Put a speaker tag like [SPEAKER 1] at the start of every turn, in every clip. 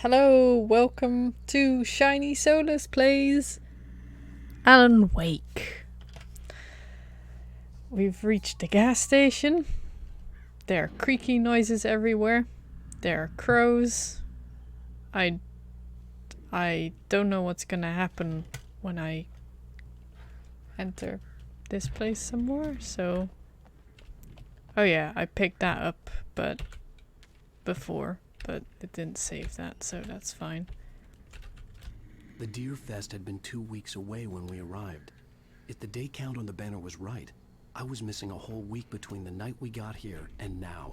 [SPEAKER 1] Hello, welcome to Shiny Solus Plays Alan Wake. We've reached the gas station. There are creaky noises everywhere. There are crows. I don't know what's gonna happen when I enter this place some more, so... Oh yeah, I picked that up, before, but it didn't save that, so that's fine.
[SPEAKER 2] The Deer Fest had been 2 weeks away when we arrived. If the day count on the banner was right, I was missing a whole week between the night we got here and now.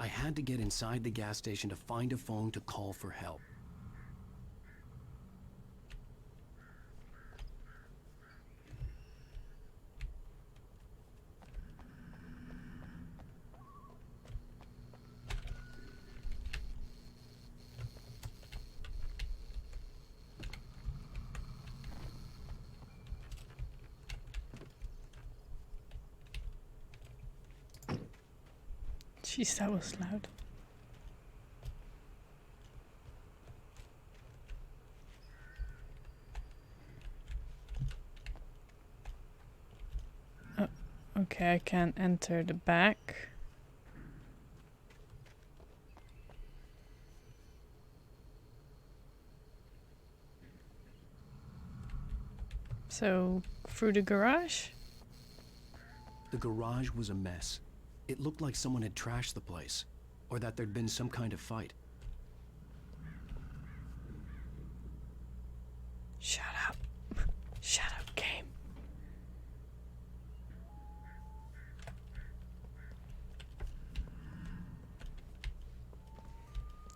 [SPEAKER 2] I had to get inside the gas station to find a phone to call for help.
[SPEAKER 1] Jeez, that was loud. Oh, okay, I can't enter the back. So, through the garage?
[SPEAKER 2] The garage was a mess. It looked like someone had trashed the place, or that there'd been some kind of fight.
[SPEAKER 1] Shut up. Shut up, game.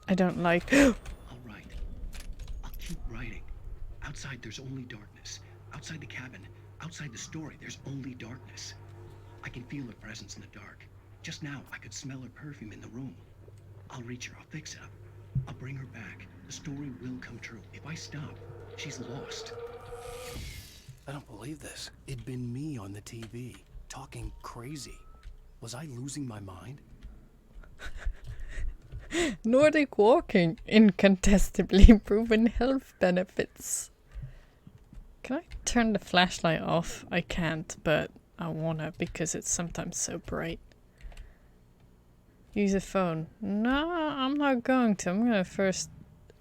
[SPEAKER 1] I don't like...
[SPEAKER 2] All right. I'll keep writing. Outside, there's only darkness. Outside the cabin, outside the story, there's only darkness. I can feel her presence in the dark. Just now, I could smell her perfume in the room. I'll reach her. I'll fix it up. I'll bring her back. The story will come true. If I stop, she's lost. I don't believe this. It'd been me on the TV, talking crazy. Was I losing my mind?
[SPEAKER 1] Nordic walking. Incontestably proven health benefits. Can I turn the flashlight off? I can't, but I wanna because it's sometimes so bright. Use a phone. No, I'm not going to. I'm gonna first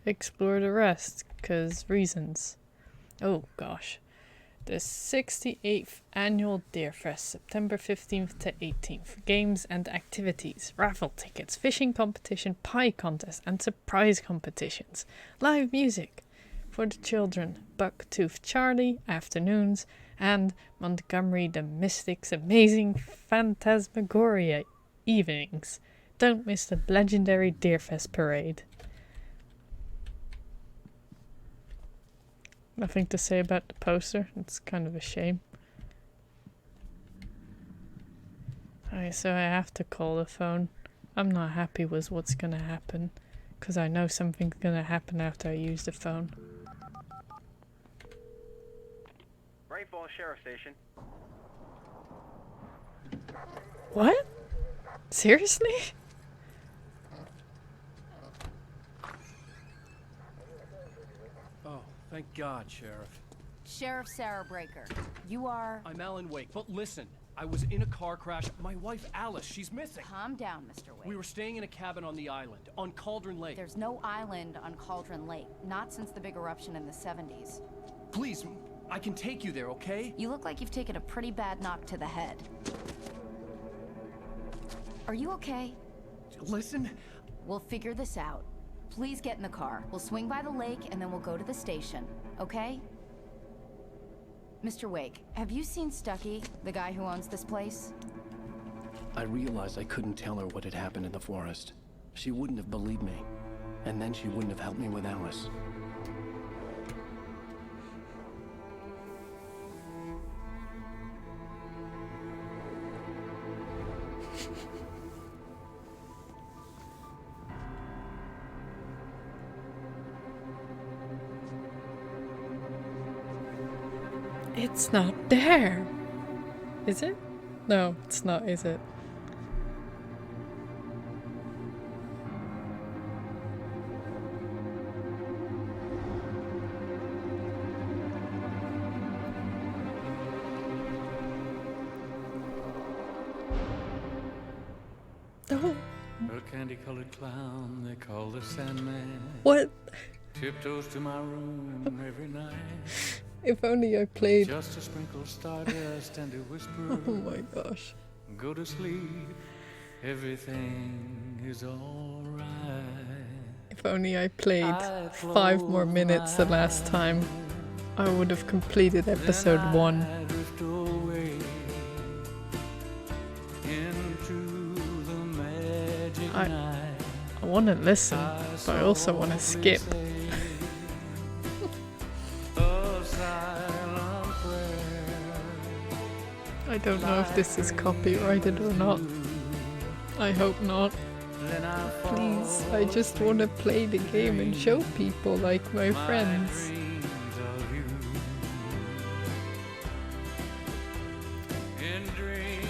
[SPEAKER 1] explore the rest, cause reasons. Oh gosh. The 68th Annual Deer Fest, September 15th to 18th. Games and activities, raffle tickets, fishing competition, pie contest, and surprise competitions. Live music for the children, Bucktooth Charlie, afternoons, and Montgomery the Mystic's amazing phantasmagoria evenings. Don't miss the legendary Deerfest parade. Nothing to say about the poster. It's kind of a shame. Alright, so I have to call the phone. I'm not happy with what's gonna happen, because I know something's gonna happen after I use the phone.
[SPEAKER 3] Rainfall Sheriff Station.
[SPEAKER 1] What? Seriously?
[SPEAKER 4] Oh, thank God, Sheriff.
[SPEAKER 5] Sheriff Sarah Breaker, you are...
[SPEAKER 4] I'm Alan Wake, but listen, I was in a car crash. My wife, Alice, she's missing.
[SPEAKER 5] Calm down, Mr. Wake.
[SPEAKER 4] We were staying in a cabin on the island, on Cauldron Lake.
[SPEAKER 5] There's no island on Cauldron Lake, not since the big eruption in the 70s.
[SPEAKER 4] Please, I can take you there, okay?
[SPEAKER 5] You look like you've taken a pretty bad knock to the head. Are you okay?
[SPEAKER 4] Listen.
[SPEAKER 5] We'll figure this out. Please get in the car. We'll swing by the lake and then we'll go to the station, okay? Mr. Wake, have you seen Stucky, the guy who owns this place?
[SPEAKER 2] I realized I couldn't tell her what had happened in the forest. She wouldn't have believed me. And then she wouldn't have helped me with Alice.
[SPEAKER 1] It's not there. Is it? No, it's not, is it? No.
[SPEAKER 6] A candy-colored clown they call the Sandman
[SPEAKER 1] What?
[SPEAKER 6] tiptoes to my room every night.
[SPEAKER 1] If only I played.
[SPEAKER 6] Just to sprinkle stardust and to whisper,
[SPEAKER 1] Oh my gosh.
[SPEAKER 6] go to sleep, everything is alright.
[SPEAKER 1] If only I played 5 more minutes the last time, I would have completed episode 1.
[SPEAKER 6] I drift away into the magic night.
[SPEAKER 1] I want to listen, but I also want to skip.
[SPEAKER 6] A silent prayer.
[SPEAKER 1] I don't know if this is copyrighted or not. I hope not.
[SPEAKER 6] Then I
[SPEAKER 1] Please, I just want to play the game and show people like my friends.
[SPEAKER 6] dreams of you. In dreams,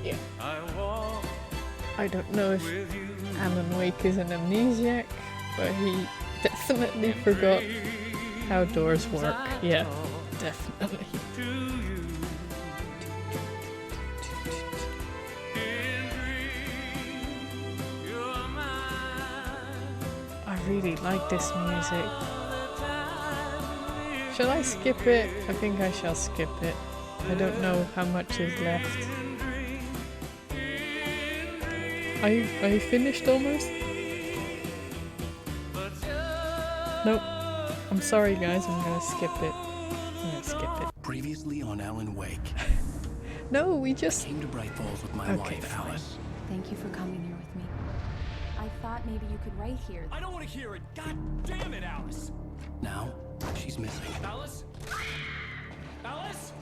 [SPEAKER 1] Yeah.
[SPEAKER 6] I walk
[SPEAKER 1] I don't know if
[SPEAKER 6] with you.
[SPEAKER 1] Alan Wake is an amnesiac, but he definitely forgot how doors work. Yeah, definitely.
[SPEAKER 6] To you. In dreams, you're mine.
[SPEAKER 1] I really like this music. Shall I skip it? I think I shall skip it. I don't know how much is left. Are you finished almost? Nope. I'm sorry guys, I'm gonna skip it. I'm gonna skip it.
[SPEAKER 2] Previously on Alan Wake,
[SPEAKER 1] No, we just...
[SPEAKER 2] came to Bright Falls with my
[SPEAKER 1] Okay,
[SPEAKER 2] wife,
[SPEAKER 1] fine.
[SPEAKER 2] Alice.
[SPEAKER 5] Thank you for coming here with me. I thought maybe you could write here.
[SPEAKER 4] I don't want to hear it. God damn it, Alice.
[SPEAKER 2] Now, she's missing.
[SPEAKER 4] Alice? Alice?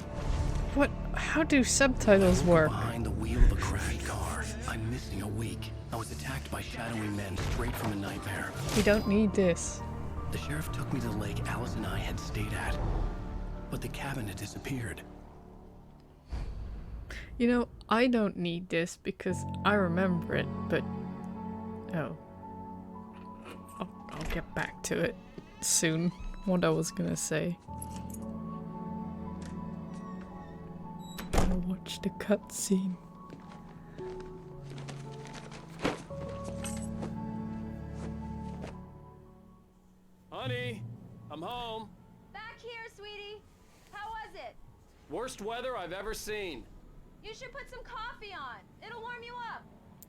[SPEAKER 1] What? How do subtitles work?
[SPEAKER 2] Behind the wheel of a crashed car. I'm missing a week. I was attacked by shadowy men straight from a nightmare.
[SPEAKER 1] We don't need this.
[SPEAKER 2] The sheriff took me to the lake Alice and I had stayed at. But the cabin had disappeared.
[SPEAKER 1] You know, I don't need this because I remember it, but... Oh. I'll get back to it soon, what I was gonna say. I'll watch the cutscene.
[SPEAKER 4] Honey, I'm home.
[SPEAKER 7] Back here, sweetie. How was it?
[SPEAKER 4] Worst weather I've ever seen.
[SPEAKER 7] You should put some coffee on. It'll warm you up.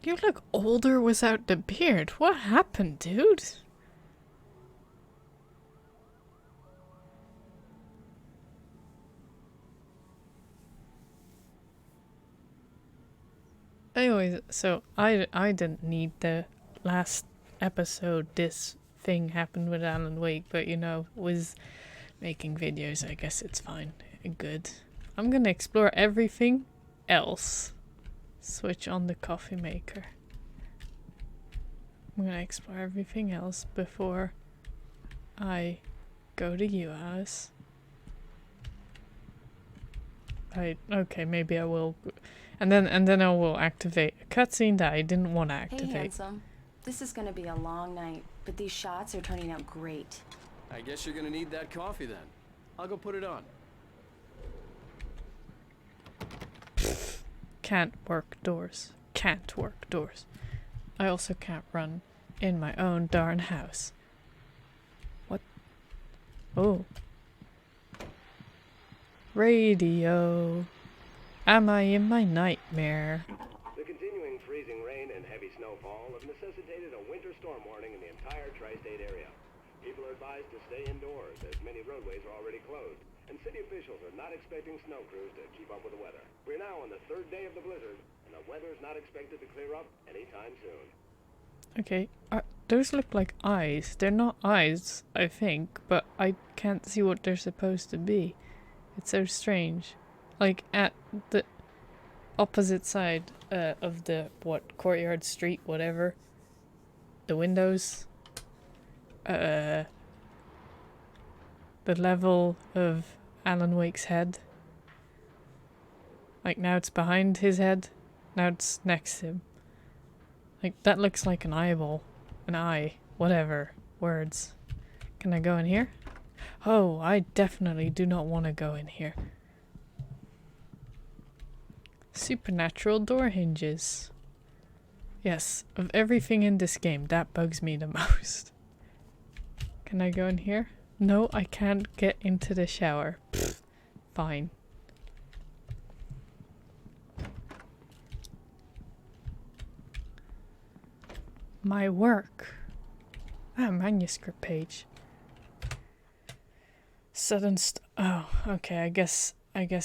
[SPEAKER 1] You look older without the beard. What happened, dude? Anyways, so I didn't need the last episode. This thing happened with Alan Wake, but you know, with making videos, I guess it's fine. Good. I'm gonna explore everything else. Switch on the coffee maker. I'm gonna explore everything else before I go to you, Alice. Okay, maybe I will, and then I will activate a cutscene that I didn't want to
[SPEAKER 5] Hey,
[SPEAKER 1] activate.
[SPEAKER 5] handsome. This is gonna be a long night, but these shots are turning out great.
[SPEAKER 4] I guess you're gonna need that coffee then. I'll go put it on.
[SPEAKER 1] Can't work doors. Can't work doors. I also can't run in my own darn house. What? Oh. Radio. Am I in my nightmare?
[SPEAKER 3] The continuing freezing rain and heavy snowfall have necessitated a winter storm warning in the entire tri-state area. People are advised to stay indoors as many roadways are already closed, and city officials are not expecting snow crews to keep up with the weather. We're now on the 3rd day of the blizzard, and the weather is not expected to clear up anytime soon.
[SPEAKER 1] Okay, those look like eyes. They're not eyes, I think, but I can't see what they're supposed to be. It's so strange. Like, at the opposite side of the, courtyard street, whatever. The windows. The level of Alan Wake's head. Like now it's behind his head. Now it's next to him. Like that looks like an eyeball. An eye. Whatever. Words. Can I go in here? Oh, I definitely do not want to go in here. Supernatural door hinges. Yes, of everything in this game, that bugs me the most. Can I go in here? No, I can't get into the shower. Pfft, fine. My work. Ah, manuscript page. Oh, okay, I guess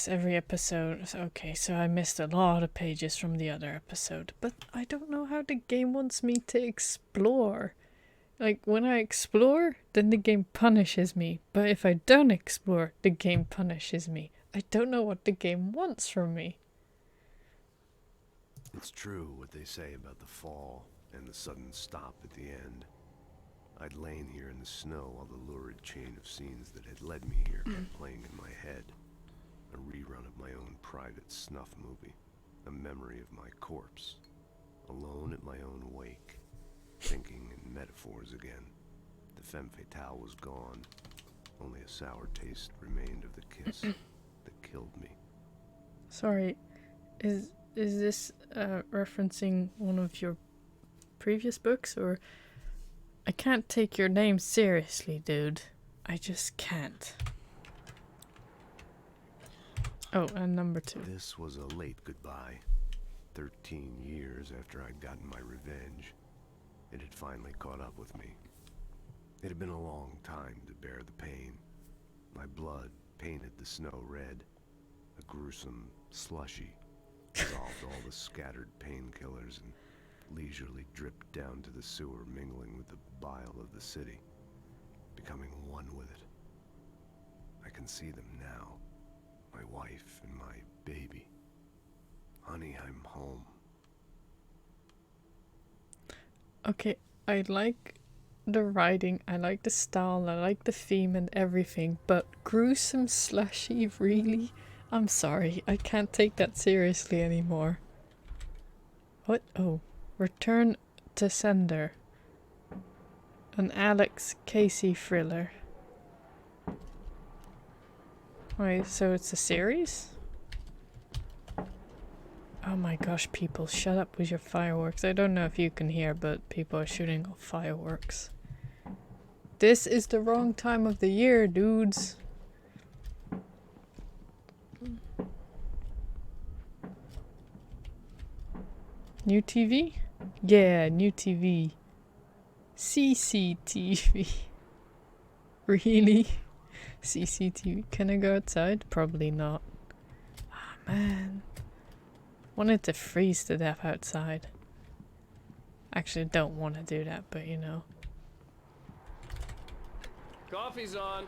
[SPEAKER 1] every episode. Okay, so I missed a lot of pages from the other episode. But I don't know how the game wants me to explore. Like, when I explore, then the game punishes me. But if I don't explore, the game punishes me. I don't know what the game wants from me.
[SPEAKER 8] It's true what they say about the fall and the sudden stop at the end. I'd lain here in the snow while the lurid chain of scenes that had led me here kept playing in my head. A rerun of my own private snuff movie. A memory of my corpse. Alone at my own wake. Thinking in metaphors again. The femme fatale was gone. Only a sour taste remained of the kiss that killed me.
[SPEAKER 1] Sorry, is this referencing one of your previous books, or... I can't take your name seriously, dude. I just can't. Oh, and number 2.
[SPEAKER 8] This was a late goodbye. 13 years after I'd gotten my revenge. It had finally caught up with me. It had been a long time to bear the pain. My blood painted the snow red. A gruesome slushy dissolved all the scattered painkillers and leisurely dripped down to the sewer, mingling with the bile of the city, becoming one with it. I can see them now. My wife and my baby. Honey, I'm home.
[SPEAKER 1] Okay, I like the writing, I like the style, I like the theme and everything, but gruesome slushy, really? I'm sorry, I can't take that seriously anymore. What? Oh. Return to Sender. An Alex Casey thriller. Wait, so it's a series? Oh my gosh, people, shut up with your fireworks. I don't know if you can hear, but people are shooting off fireworks. This is the wrong time of the year, dudes. New TV? Yeah, new TV. CCTV. Really? CCTV. Can I go outside? Probably not. Ah, man. Wanted to freeze to death outside. Actually, don't want to do that, but you know.
[SPEAKER 4] Coffee's on.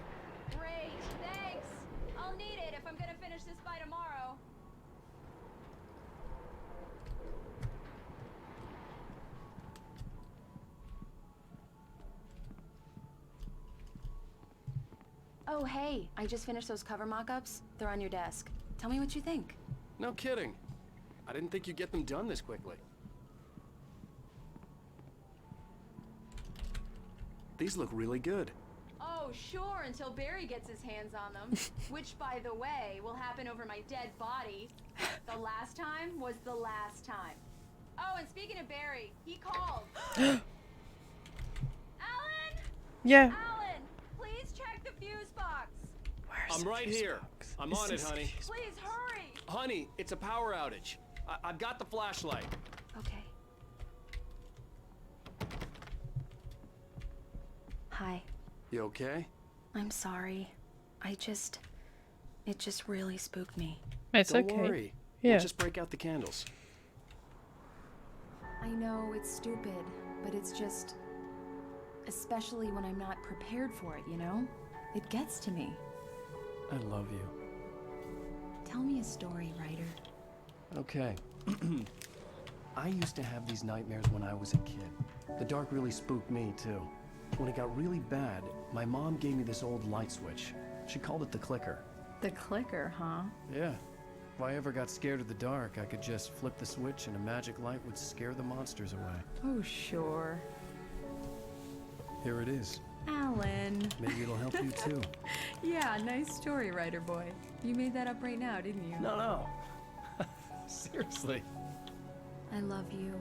[SPEAKER 7] Great, thanks. I'll need it if I'm gonna finish this by tomorrow.
[SPEAKER 5] Oh, hey, I just finished those cover mock-ups. They're on your desk. Tell me what you think.
[SPEAKER 4] No kidding. I didn't think you'd get them done this quickly. These look really good.
[SPEAKER 7] Oh, sure, until Barry gets his hands on them. Which, by the way, will happen over my dead body. The last time was the last time. Oh, and speaking of Barry, he called. Alan!
[SPEAKER 1] Yeah.
[SPEAKER 7] Alan, please check the fuse box.
[SPEAKER 1] Where's
[SPEAKER 4] I'm
[SPEAKER 1] the
[SPEAKER 4] right
[SPEAKER 1] fuse
[SPEAKER 4] here.
[SPEAKER 1] box?
[SPEAKER 4] I'm
[SPEAKER 1] Is
[SPEAKER 4] on it,
[SPEAKER 1] this the
[SPEAKER 4] honey.
[SPEAKER 1] fuse
[SPEAKER 7] Please hurry.
[SPEAKER 4] Honey, it's a power outage. I've got the flashlight.
[SPEAKER 5] Okay. Hi.
[SPEAKER 4] You okay?
[SPEAKER 5] I'm sorry. It just really spooked me.
[SPEAKER 1] It's
[SPEAKER 4] Don't
[SPEAKER 1] okay.
[SPEAKER 4] worry.
[SPEAKER 1] Yeah.
[SPEAKER 4] We'll just break out the candles.
[SPEAKER 5] I know it's stupid, but it's just... Especially when I'm not prepared for it, you know? It gets to me.
[SPEAKER 4] I love you.
[SPEAKER 5] Tell me a story, writer.
[SPEAKER 4] Okay. I used to have these nightmares when I was a kid. The dark really spooked me, too. When it got really bad, my mom gave me this old light switch. She called it the clicker.
[SPEAKER 5] The clicker, huh?
[SPEAKER 4] Yeah. If I ever got scared of the dark, I could just flip the switch and a magic light would scare the monsters away.
[SPEAKER 5] Oh, sure.
[SPEAKER 4] Here it is.
[SPEAKER 5] Alan.
[SPEAKER 4] Maybe it'll help you too.
[SPEAKER 5] Yeah, nice story, writer boy. You made that up right now, didn't you?
[SPEAKER 4] No. Seriously.
[SPEAKER 5] I love you,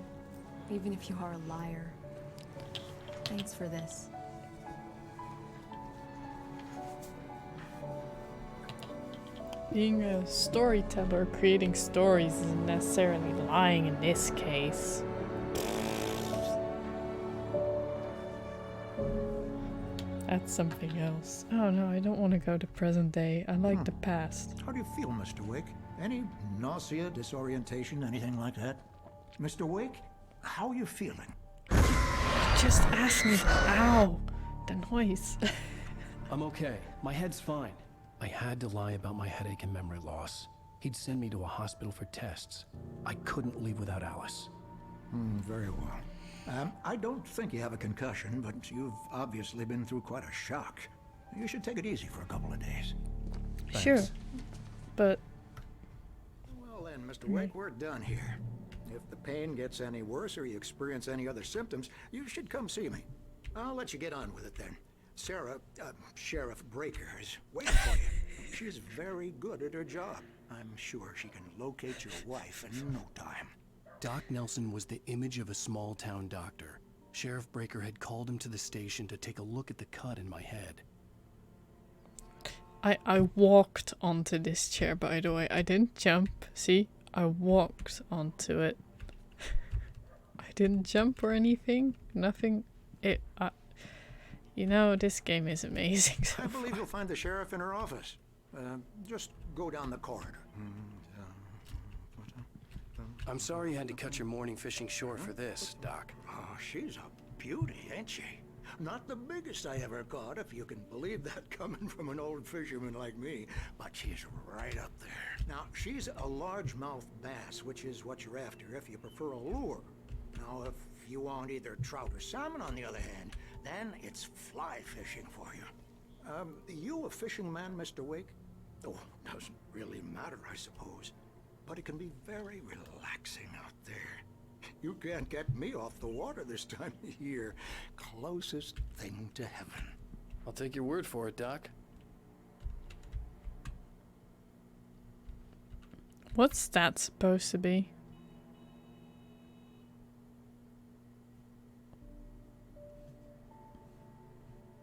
[SPEAKER 5] even if you are a liar. Thanks for this.
[SPEAKER 1] Being a storyteller, creating stories isn't necessarily lying in this case. That's something else. Oh no, I don't want to go to present day. I like the past.
[SPEAKER 9] How do you feel, Mr. Wake? Any nausea, disorientation, anything like that? Mr. Wake, how are you feeling?
[SPEAKER 1] Just ask me. Ow! The noise.
[SPEAKER 4] I'm okay. My head's fine. I had to lie about my headache and memory loss. He'd send me to a hospital for tests. I couldn't leave without Alice.
[SPEAKER 9] Very well. I don't think you have a concussion, but you've obviously been through quite a shock. You should take it easy for a couple of days.
[SPEAKER 1] Sure, but
[SPEAKER 9] Well then, Mr. Wake, we're done here. If the pain gets any worse or you experience any other symptoms, you should come see me. I'll let you get on with it then. Sarah, Sheriff Breaker, is waiting for you. She's very good at her job. I'm sure she can locate your wife in no time.
[SPEAKER 4] Doc Nelson was the image of a small-town doctor. Sheriff Breaker had called him to the station to take a look at the cut in my head.
[SPEAKER 1] I walked onto this chair, by the way. I didn't jump. See? I walked onto it. I didn't jump or anything. Nothing. You know, this game is amazing so
[SPEAKER 9] I believe
[SPEAKER 1] far.
[SPEAKER 9] you'll find the sheriff in her office. Just go down the corridor.
[SPEAKER 4] I'm sorry you had to cut your morning fishing short for this, Doc.
[SPEAKER 9] Oh, she's a beauty, ain't she? Not the biggest I ever caught, if you can believe that coming from an old fisherman like me, but she's right up there. Now, she's a largemouth bass, which is what you're after if you prefer a lure. Now, if you want either trout or salmon, on the other hand, then it's fly fishing for you. You a fishing man, Mr. Wake? Oh, doesn't really matter, I suppose. But it can be very relaxing out there. You can't get me off the water this time of year. Closest thing to heaven.
[SPEAKER 4] I'll take your word for it, Doc.
[SPEAKER 1] What's that supposed to be?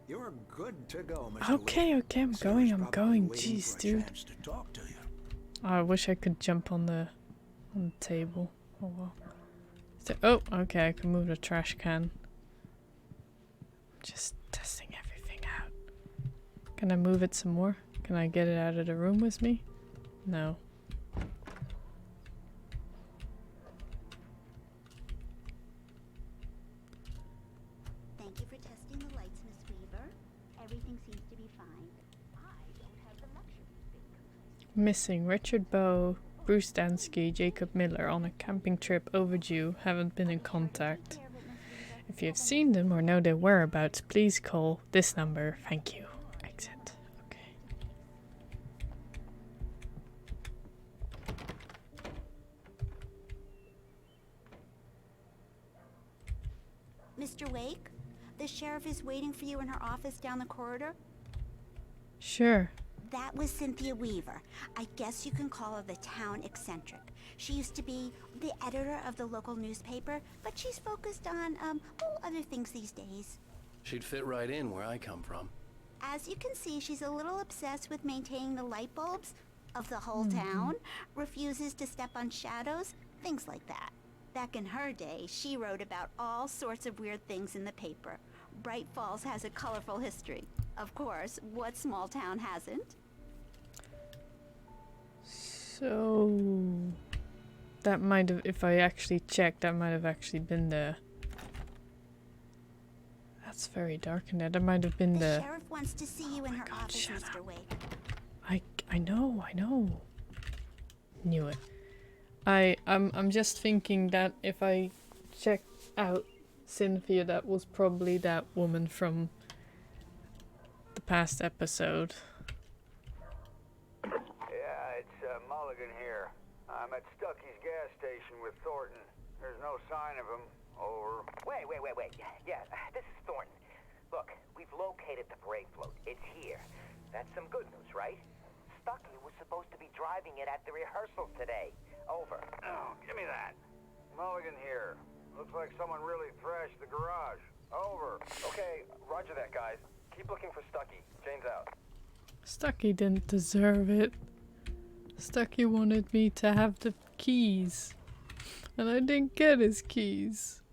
[SPEAKER 9] You're good to go, Mr.
[SPEAKER 1] Okay,
[SPEAKER 9] Wake.
[SPEAKER 1] okay, I'm
[SPEAKER 9] Sarah's
[SPEAKER 1] going.
[SPEAKER 9] probably waiting
[SPEAKER 1] Jeez,
[SPEAKER 9] for a
[SPEAKER 1] dude.
[SPEAKER 9] chance to talk to you.
[SPEAKER 1] I wish I could jump on the table. Oh well. Oh, okay, I can move the trash can. Just testing everything out. Can I move it some more? Can I get it out of the room with me? No.
[SPEAKER 10] Thank you for testing the lights, Miss Weaver. Everything seems to be fine. I don't have the luxury of being complacent.
[SPEAKER 1] Missing Richard Bowe, Bruce Dansky, Jacob Miller on a camping trip overdue, haven't been in contact. If you have seen them or know their whereabouts, please call this number. Thank you. Exit. Okay.
[SPEAKER 10] Mr. Wake, the sheriff is waiting for you in her office down the corridor.
[SPEAKER 1] Sure.
[SPEAKER 10] That was Cynthia Weaver. I guess you can call her the town eccentric. She used to be the editor of the local newspaper, but she's focused on, other things these days.
[SPEAKER 4] She'd fit right in where I come from.
[SPEAKER 10] As you can see, she's a little obsessed with maintaining the light bulbs of the whole town, refuses to step on shadows, things like that. Back in her day, she wrote about all sorts of weird things in the paper. Bright Falls has a colorful history. Of course, what small town hasn't?
[SPEAKER 1] So that might have, if I actually checked, that might have actually been the. That's very dark in there. That might have been
[SPEAKER 10] The
[SPEAKER 1] the.
[SPEAKER 10] sheriff wants to see you in her office,
[SPEAKER 1] shut
[SPEAKER 10] Mr.
[SPEAKER 1] up.
[SPEAKER 10] Wake.
[SPEAKER 1] I know. Knew it. I'm just thinking that if I check out Cynthia, that was probably that woman from the past episode.
[SPEAKER 11] I'm at Stucky's gas station with Thornton. There's no sign of him. Over.
[SPEAKER 12] Wait. Yeah, this is Thornton. Look, we've located the parade float. It's here. That's some good news, right? Stucky was supposed to be driving it at the rehearsal today. Over.
[SPEAKER 11] Oh, give me that. Mulligan here. Looks like someone really thrashed the garage. Over.
[SPEAKER 3] Okay, roger that, guys. Keep looking for Stucky. Jane's out.
[SPEAKER 1] Stucky didn't deserve it. Stucky wanted me to have the keys. And I didn't get his keys.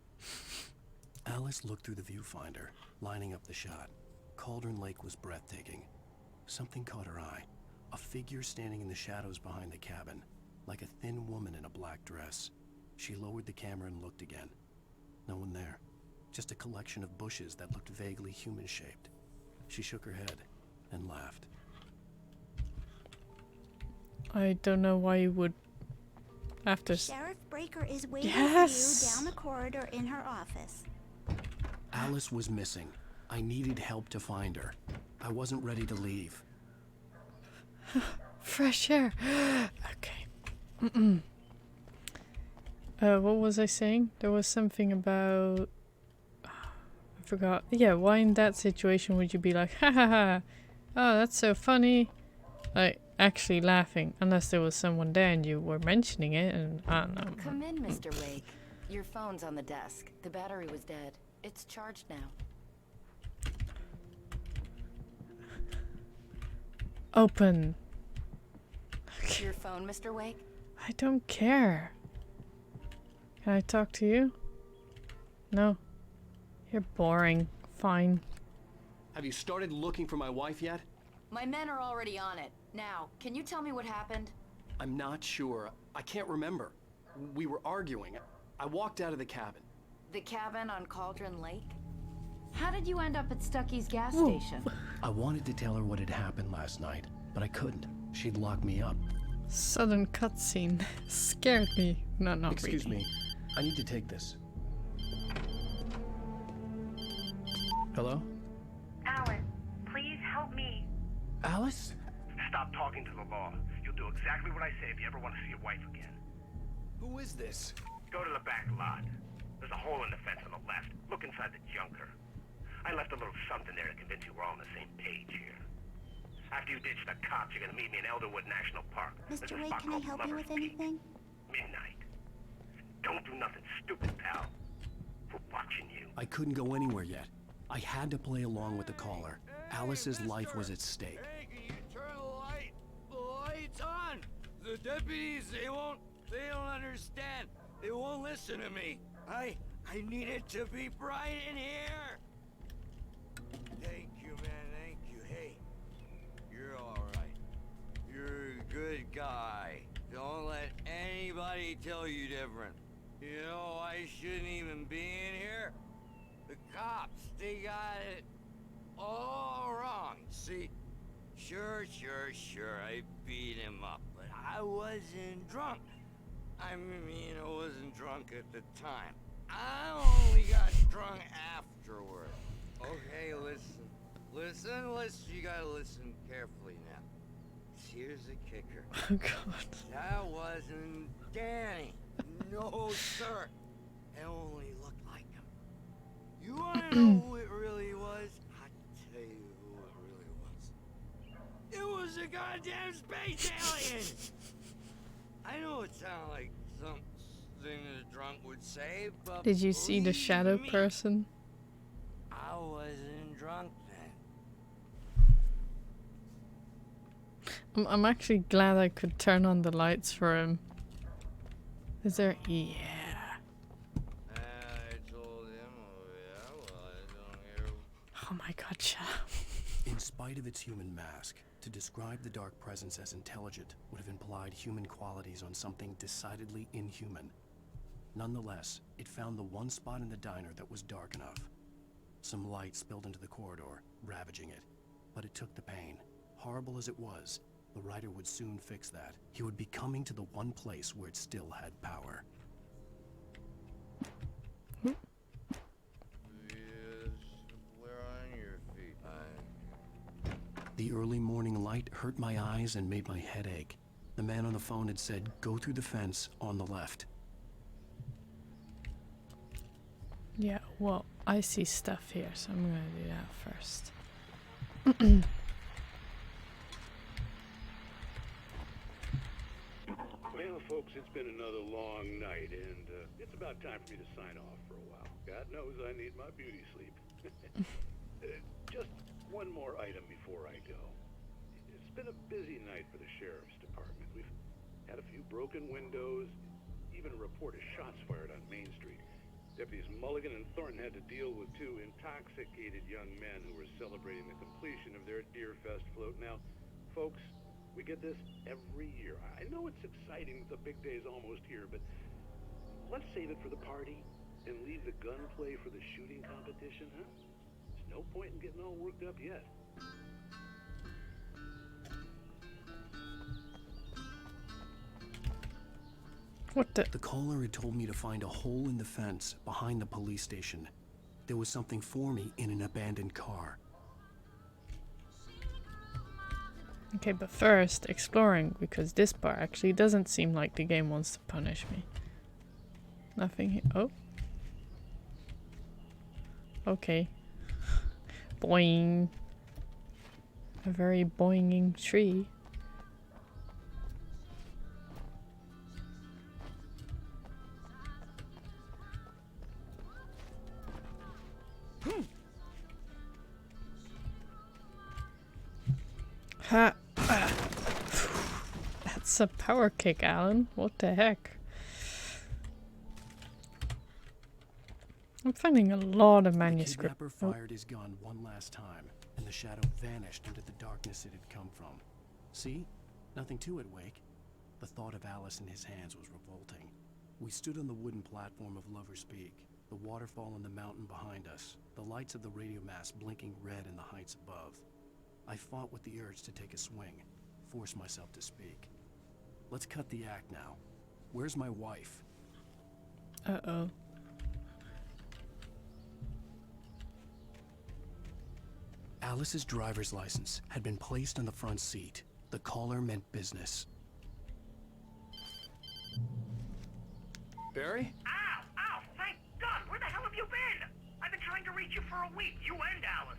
[SPEAKER 4] Alice looked through the viewfinder, lining up the shot. Cauldron Lake was breathtaking. Something caught her eye. A figure standing in the shadows behind the cabin, like a thin woman in a black dress. She lowered the camera and looked again. No one there. Just a collection of bushes that looked vaguely human-shaped. She shook her head and laughed.
[SPEAKER 1] I don't know why you would after.
[SPEAKER 10] Sheriff Breaker is waiting
[SPEAKER 1] Yes!
[SPEAKER 10] for you down the corridor in her office.
[SPEAKER 4] Alice was missing. I needed help to find her. I wasn't ready to leave.
[SPEAKER 1] Fresh air. Okay. What was I saying? There was something about... I forgot. Yeah, why in that situation would you be like, ha ha ha, oh, that's so funny? Like, actually laughing. Unless there was someone there and you were mentioning it, and I don't know.
[SPEAKER 5] Come in, Mr. Wake. Your phone's on the desk. The battery was dead. It's charged now.
[SPEAKER 1] Open.
[SPEAKER 5] Your phone, Mr. Wake?
[SPEAKER 1] I don't care. Can I talk to you? No. You're boring. Fine.
[SPEAKER 4] Have you started looking for my wife yet?
[SPEAKER 5] My men are already on it. Now, can you tell me what happened?
[SPEAKER 4] I'm not sure. I can't remember. We were arguing. I walked out of the cabin.
[SPEAKER 5] The cabin on Cauldron Lake? How did you end up at Stucky's gas station?
[SPEAKER 4] I wanted to tell her what had happened last night, but I couldn't. She'd lock me up.
[SPEAKER 1] Sudden cutscene scared me. No, not
[SPEAKER 4] Excuse
[SPEAKER 1] really.
[SPEAKER 4] me. I need to take this. Hello?
[SPEAKER 13] Alan, please help me.
[SPEAKER 4] Alice?
[SPEAKER 3] Stop talking to the law. You'll do exactly what I say if you ever want to see your wife again.
[SPEAKER 4] Who is this?
[SPEAKER 3] Go to the back lot. There's a hole in the fence on the left. Look inside the junker. I left a little something there to convince you we're all on the same page here. After you ditch the cops, you're gonna meet me in Elderwood National Park. There's
[SPEAKER 10] Mr.
[SPEAKER 3] a
[SPEAKER 10] Wake,
[SPEAKER 3] spot
[SPEAKER 10] can I
[SPEAKER 3] called
[SPEAKER 10] help you
[SPEAKER 3] Lover's
[SPEAKER 10] with
[SPEAKER 3] Peak.
[SPEAKER 10] anything?
[SPEAKER 3] Midnight. Don't do nothing stupid, pal. We're watching you.
[SPEAKER 4] I couldn't go anywhere yet. I had to play along with the caller. Alice's life was at stake.
[SPEAKER 14] Hey, can you turn the light? The light's on! The deputies, they don't understand. They won't listen to me. I need it to be bright in here. Thank you, man, thank you. Hey, you're alright. You're a good guy. Don't let anybody tell you different. You know, I shouldn't even be in here. The cops, they got it all wrong. See, sure, I beat him up, but I wasn't drunk. I mean, I wasn't drunk at the time. I only got drunk afterward. Okay, listen, you gotta listen carefully now. Here's the kicker.
[SPEAKER 1] Oh god.
[SPEAKER 14] That wasn't Danny. No, sir. It only looked like him. You wanna know who it really was? I'll tell you who it really was. It was a goddamn space alien! I know it sounded like something a drunk would say, but
[SPEAKER 1] Did you see the
[SPEAKER 14] believe
[SPEAKER 1] shadow
[SPEAKER 14] me,
[SPEAKER 1] person?
[SPEAKER 14] I wasn't drunk then.
[SPEAKER 1] I'm actually glad I could turn on the lights for him. Is there? Yeah.
[SPEAKER 14] I told him, oh yeah, well, I don't hear.
[SPEAKER 1] Oh my god, shut up.
[SPEAKER 4] In spite of its human mask, to describe the dark presence as intelligent would have implied human qualities on something decidedly inhuman. Nonetheless, it found the one spot in the diner that was dark enough. Some light spilled into the corridor, ravaging it. But it took the pain. Horrible as it was, the writer would soon fix that. He would be coming to the one place where it still had power.
[SPEAKER 14] Yes, we're on your feet.
[SPEAKER 4] The early morning light hurt my eyes and made my head ache. The man on the phone had said, go through the fence on the left.
[SPEAKER 1] Yeah, well, I see stuff here, so I'm gonna do that first.
[SPEAKER 15] Well, folks, it's been another long night, and it's about time for me to sign off for a while. God knows I need my beauty sleep. Just one more item before I go. It's been a busy night for the sheriff's department. We've had a few broken windows, even a report of shots fired on Main Street. Deputies Mulligan and Thornton had to deal with two intoxicated young men who were celebrating the completion of their Deerfest float. Now, folks, we get this every year. I know it's exciting, the big day's almost here, but let's save it for the party and leave the gunplay for the shooting competition, huh? There's no point in getting all worked up yet.
[SPEAKER 1] What the?
[SPEAKER 4] The caller had told me to find a hole in the fence behind the police station. There was something for me in an abandoned car.
[SPEAKER 1] Okay, but first, exploring, because this part actually doesn't seem like the game wants to punish me. Nothing here. Oh. Okay. Boing. A very boinging tree. Ha! That's a power kick, Alan. What the heck? I'm finding a lot of manuscript.
[SPEAKER 4] The kidnapper fired his gun one last time, and the shadow vanished into the darkness it had come from. See? Nothing to it, Wake. The thought of Alice in his hands was revolting. We stood on the wooden platform of Lover's Peak, the waterfall on the mountain behind us, the lights of the radio mast blinking red in the heights above. I fought with the urge to take a swing, force myself to speak. Let's cut the act now. Where's my wife?
[SPEAKER 1] Uh-oh.
[SPEAKER 4] Alice's driver's license had been placed on the front seat. The caller meant business.
[SPEAKER 16] Barry?
[SPEAKER 13] Ow! Ow! Thank God! Where the hell have you been? I've been trying to reach you for a week, you and Alice.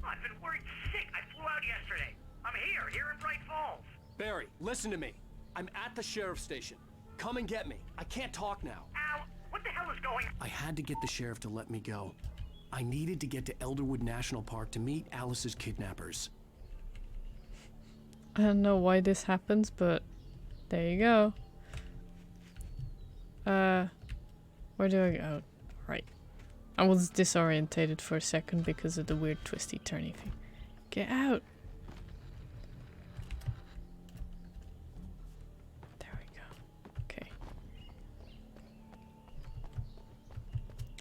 [SPEAKER 13] I've been worried sick. I flew out yesterday. I'm here in Bright Falls.
[SPEAKER 16] Barry, listen to me. I'm at the sheriff's station. Come and get me. I can't talk now.
[SPEAKER 13] Ow! What the hell is going on?
[SPEAKER 4] I had to get the sheriff to let me go. I needed to get to Elderwood National Park to meet Alice's kidnappers.
[SPEAKER 1] I don't know why this happens, but there you go. Where do I go? Right. I was disorientated for a second because of the weird twisty turny thing. Get out! There we go. Okay.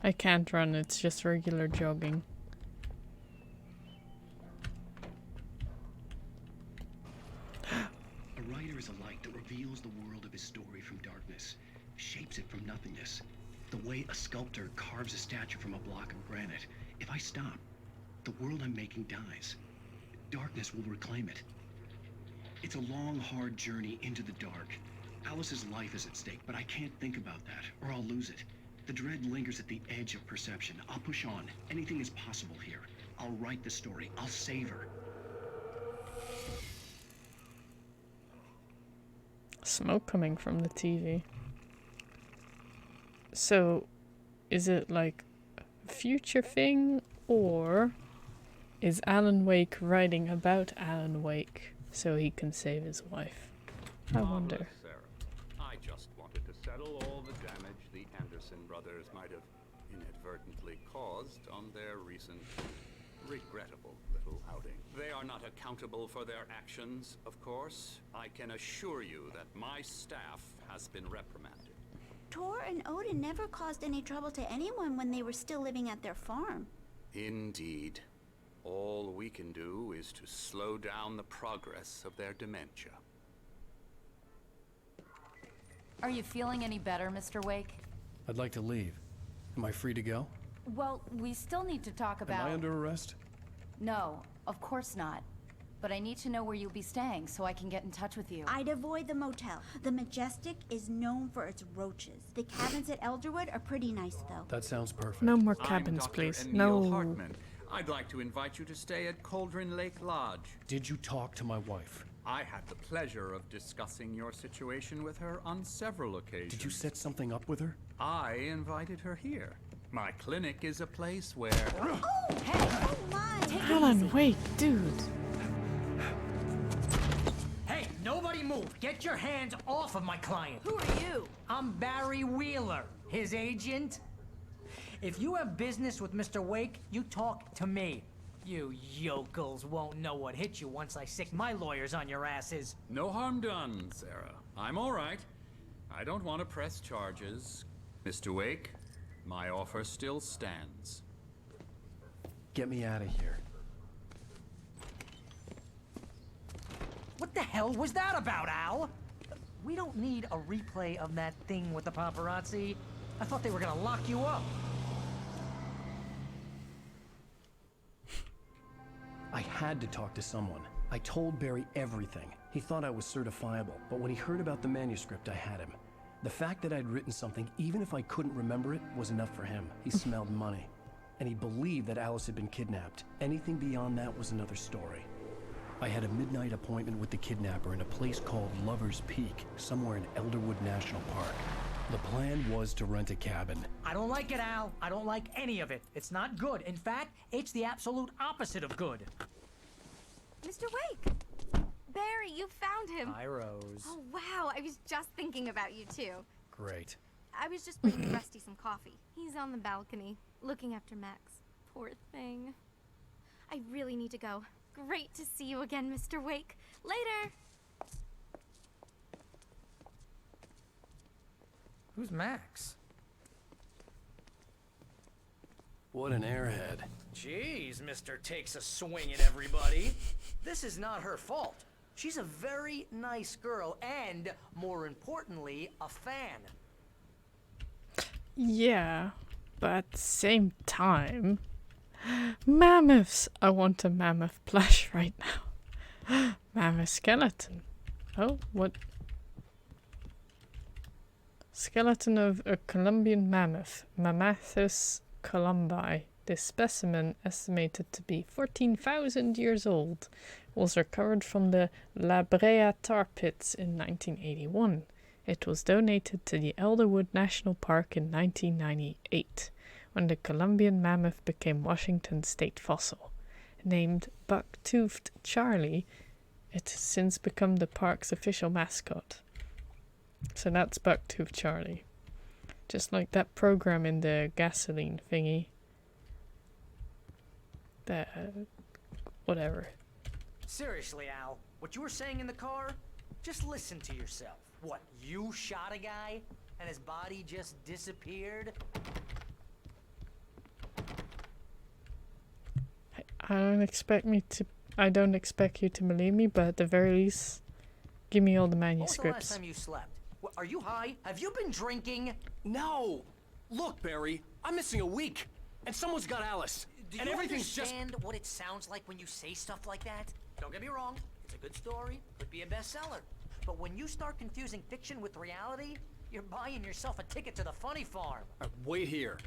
[SPEAKER 1] I can't run, it's just regular jogging.
[SPEAKER 2] A writer is a light that reveals the world of his story from darkness, shapes it from nothingness. The way a sculptor carves a statue from a block of granite. If I stop, the world I'm making dies. Darkness will reclaim it. It's a long, hard journey into the dark. Alice's life is at stake, but I can't think about that, or I'll lose it. The dread lingers at the edge of perception. I'll push on. Anything is possible here. I'll write the story. I'll save her.
[SPEAKER 1] Smoke coming from the TV. So, is it like a future thing, or is Alan Wake writing about Alan Wake so he can save his wife? I wonder.
[SPEAKER 17] Sarah. I just wanted to settle all the damage the Anderson brothers might have inadvertently caused on their recent, regrettable little outing. They are not accountable for their actions, of course. I can assure you that my staff has been reprimanded.
[SPEAKER 10] Tor and Odin never caused any trouble to anyone when they were still living at their farm.
[SPEAKER 17] Indeed. All we can do is to slow down the progress of their dementia.
[SPEAKER 5] Are you feeling any better, Mr. Wake?
[SPEAKER 4] I'd like to leave. Am I free to go?
[SPEAKER 5] Well, we still need to talk about...
[SPEAKER 4] Am I under arrest?
[SPEAKER 5] No, of course not. But I need to know where you'll be staying so I can get in touch with you.
[SPEAKER 10] I'd avoid the motel. The Majestic is known for its roaches. The cabins at Elderwood are pretty nice, though.
[SPEAKER 4] That sounds perfect.
[SPEAKER 1] No more
[SPEAKER 17] I'm
[SPEAKER 1] cabins,
[SPEAKER 17] Dr.
[SPEAKER 1] please.
[SPEAKER 17] Emil
[SPEAKER 1] No.
[SPEAKER 17] Hartman. I'd like to invite you to stay at Cauldron Lake Lodge.
[SPEAKER 4] Did you talk to my wife?
[SPEAKER 17] I had the pleasure of discussing your situation with her on several occasions.
[SPEAKER 4] Did you set something up with her?
[SPEAKER 17] I invited her here. My clinic is a place where...
[SPEAKER 10] Oh, hey! Oh, my! Take it
[SPEAKER 1] Alan,
[SPEAKER 10] easy.
[SPEAKER 1] wait, dude.
[SPEAKER 18] Hey, nobody move! Get your hands off of my client!
[SPEAKER 5] Who are you?
[SPEAKER 18] I'm Barry Wheeler, his agent. If you have business with Mr. Wake, you talk to me. You yokels won't know what hit you once I sick my lawyers on your asses.
[SPEAKER 17] No harm done, Sarah. I'm all right. I don't want to press charges. Mr. Wake, my offer still stands.
[SPEAKER 4] Get me out of here.
[SPEAKER 18] What the hell was that about, Al? We don't need a replay of that thing with the paparazzi. I thought they were gonna lock you up.
[SPEAKER 4] I had to talk to someone. I told Barry everything. He thought I was certifiable, but when he heard about the manuscript, I had him. The fact that I'd written something, even if I couldn't remember it, was enough for him. He smelled money. And he believed that Alice had been kidnapped. Anything beyond that was another story. I had a midnight appointment with the kidnapper in a place called Lover's Peak, somewhere in Elderwood National Park. The plan was to rent a cabin.
[SPEAKER 18] I don't like it, Al. I don't like any of it. It's not good. In fact, it's the absolute opposite of good.
[SPEAKER 19] Mr. Wake! Barry, you found him.
[SPEAKER 18] Hi, Rose.
[SPEAKER 19] Oh, wow. I was just thinking about you, too.
[SPEAKER 4] Great.
[SPEAKER 19] I was just bringing Rusty some coffee. He's on the balcony, looking after Max. Poor thing. I really need to go. Great to see you again, Mr. Wake. Later!
[SPEAKER 18] Who's Max?
[SPEAKER 4] What an airhead.
[SPEAKER 18] Jeez, Mr. Takes a swing at everybody. This is not her fault. She's a very nice girl and, more importantly, a fan.
[SPEAKER 1] Yeah, but at the same time... Mammoths! I want a mammoth plush right now. Mammoth skeleton. Oh, what? Skeleton of a Colombian mammoth, Mammathus columbi. This specimen, estimated to be 14,000 years old, was recovered from the La Brea tar pits in 1981. It was donated to the Elderwood National Park in 1998, when the Colombian mammoth became Washington's state fossil. Named Buck-Toothed Charlie, it has since become the park's official mascot. So that's Buck-Toothed Charlie. Just like that program in the gasoline thingy. Whatever.
[SPEAKER 18] Seriously, Al, what you were saying in the car? Just listen to yourself. What, you shot a guy and his body just disappeared?
[SPEAKER 1] I don't expect you to believe me, but at the very least, give me all the
[SPEAKER 18] When was the
[SPEAKER 1] manuscripts.
[SPEAKER 18] last time you slept? What, are you high? Have you been drinking?
[SPEAKER 16] No! Look, Barry, I'm missing a week, and someone's got Alice.
[SPEAKER 18] Do
[SPEAKER 16] and
[SPEAKER 18] you
[SPEAKER 16] everything's just...
[SPEAKER 18] understand what it sounds like when you say stuff like that? Don't get me wrong, it's a good story, could be a bestseller. But when you start confusing fiction with reality, you're buying yourself a ticket to the funny farm.
[SPEAKER 16] Wait here.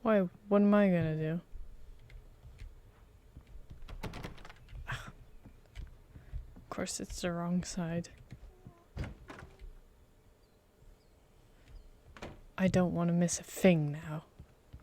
[SPEAKER 1] Why? What am I gonna do? Of course, it's the wrong side. I don't want to miss a thing now.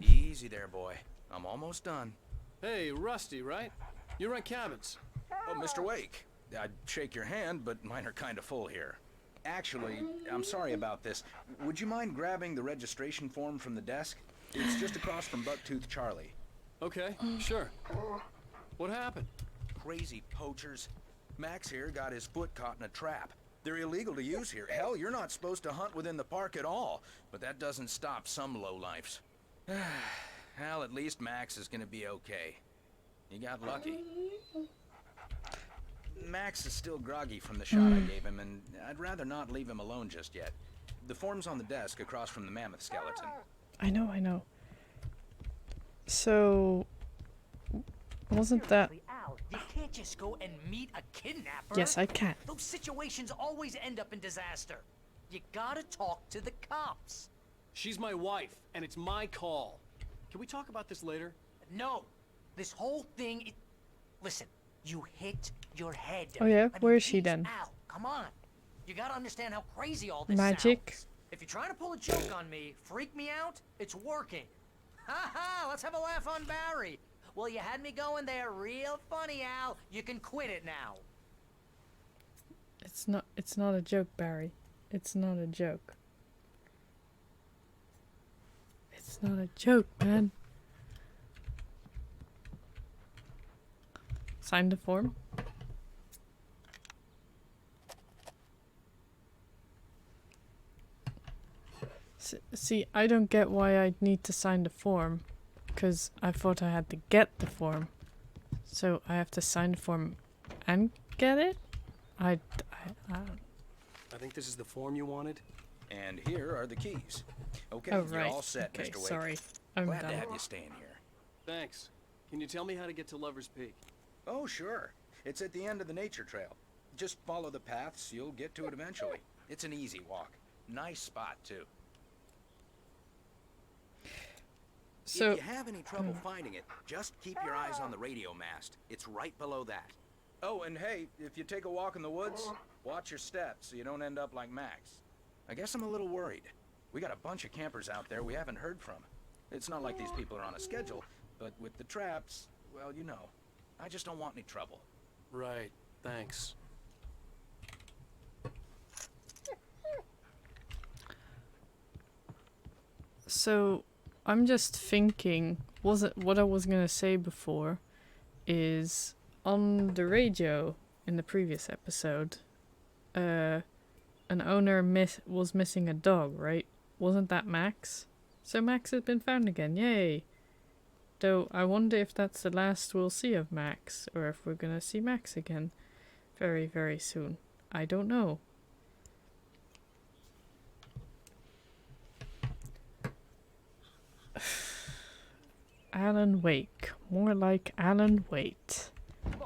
[SPEAKER 20] Easy there, boy. I'm almost done.
[SPEAKER 16] Hey, Rusty, right? You rent cabins.
[SPEAKER 20] Oh, Mr. Wake. I'd shake your hand, but mine are kind of full here. Actually, I'm sorry about this. Would you mind grabbing the registration form from the desk? It's just across from Bucktooth Charlie.
[SPEAKER 16] Okay, sure. What happened?
[SPEAKER 20] Crazy poachers. Max here got his foot caught in a trap. They're illegal to use here. Hell, you're not supposed to hunt within the park at all. But that doesn't stop some lowlifes. Well, at least Max is gonna be okay. He got lucky. Max is still groggy from the shot I gave him, and I'd rather not leave him alone just yet. The form's on the desk across from the mammoth skeleton.
[SPEAKER 1] I know. So, Wasn't that...
[SPEAKER 18] Seriously, Al, you can't just go and meet a kidnapper.
[SPEAKER 1] Yes, I can.
[SPEAKER 18] Those situations always end up in disaster. You gotta talk to the cops.
[SPEAKER 16] She's my wife, and it's my call. Can we talk about this later?
[SPEAKER 18] No. This whole thing... Listen, you hit your head.
[SPEAKER 1] Oh yeah?
[SPEAKER 18] I mean,
[SPEAKER 1] Where is she
[SPEAKER 18] geez,
[SPEAKER 1] then?
[SPEAKER 18] Al, come on. You gotta understand how crazy all this
[SPEAKER 1] Magic?
[SPEAKER 18] sounds. If you're trying to pull a joke on me, freak me out, it's working. Ha ha! Let's have a laugh on Barry. Well, you had me going there real funny, Al. You can quit it now.
[SPEAKER 1] It's not a joke, Barry. It's not a joke. It's not a joke, man. Sign the form. See, I don't get why I need to sign the form, because I thought I had to get the form. So I have to sign the form and get it? I don't...
[SPEAKER 4] I think this is the form you wanted.
[SPEAKER 20] And here are the keys. Okay,
[SPEAKER 1] Oh,
[SPEAKER 20] you're
[SPEAKER 1] right.
[SPEAKER 20] all set,
[SPEAKER 1] Okay,
[SPEAKER 20] Mr. Wake.
[SPEAKER 1] sorry. I'm
[SPEAKER 20] Glad
[SPEAKER 1] done.
[SPEAKER 20] to have you staying here.
[SPEAKER 16] Thanks. Can you tell me how to get to Lover's Peak?
[SPEAKER 20] Oh, sure. It's at the end of the nature trail. Just follow the paths, you'll get to it eventually. It's an easy walk. Nice spot, too.
[SPEAKER 1] So,
[SPEAKER 20] if you have any trouble finding it, just keep your eyes on the radio mast. It's right below that. Oh, and hey, if you take a walk in the woods, watch your steps so you don't end up like Max. I guess I'm a little worried. We got a bunch of campers out there we haven't heard from. It's not like these people are on a schedule, but with the traps, well, you know. I just don't want any trouble.
[SPEAKER 4] Right, thanks.
[SPEAKER 1] So, I'm just thinking, what I was gonna say before is on the radio in the previous episode, an owner was missing a dog, right? Wasn't that Max? So Max has been found again, yay! Though I wonder if that's the last we'll see of Max, or if we're gonna see Max again very, very soon. I don't know. Alan Wake. More like Alan Wait.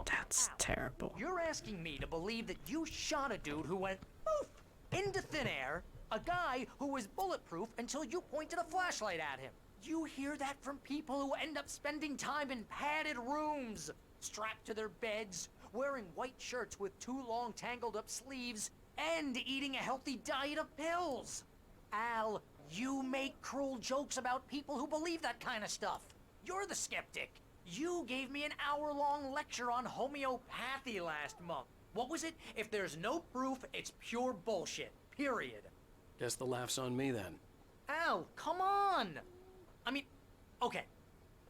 [SPEAKER 1] That's terrible.
[SPEAKER 18] You're asking me to believe that you shot a dude who went poof into thin air, a guy who was bulletproof until you pointed a flashlight at him. You hear that from people who end up spending time in padded rooms, strapped to their beds, wearing white shirts with too long tangled up sleeves, and eating a healthy diet of pills. Al, you make cruel jokes about people who believe that kind of stuff. You're the skeptic. You gave me an hour-long lecture on homeopathy last month. What was it? If there's no proof, it's pure bullshit. Period.
[SPEAKER 4] Guess the laugh's on me then.
[SPEAKER 18] Al, come on! I mean, okay.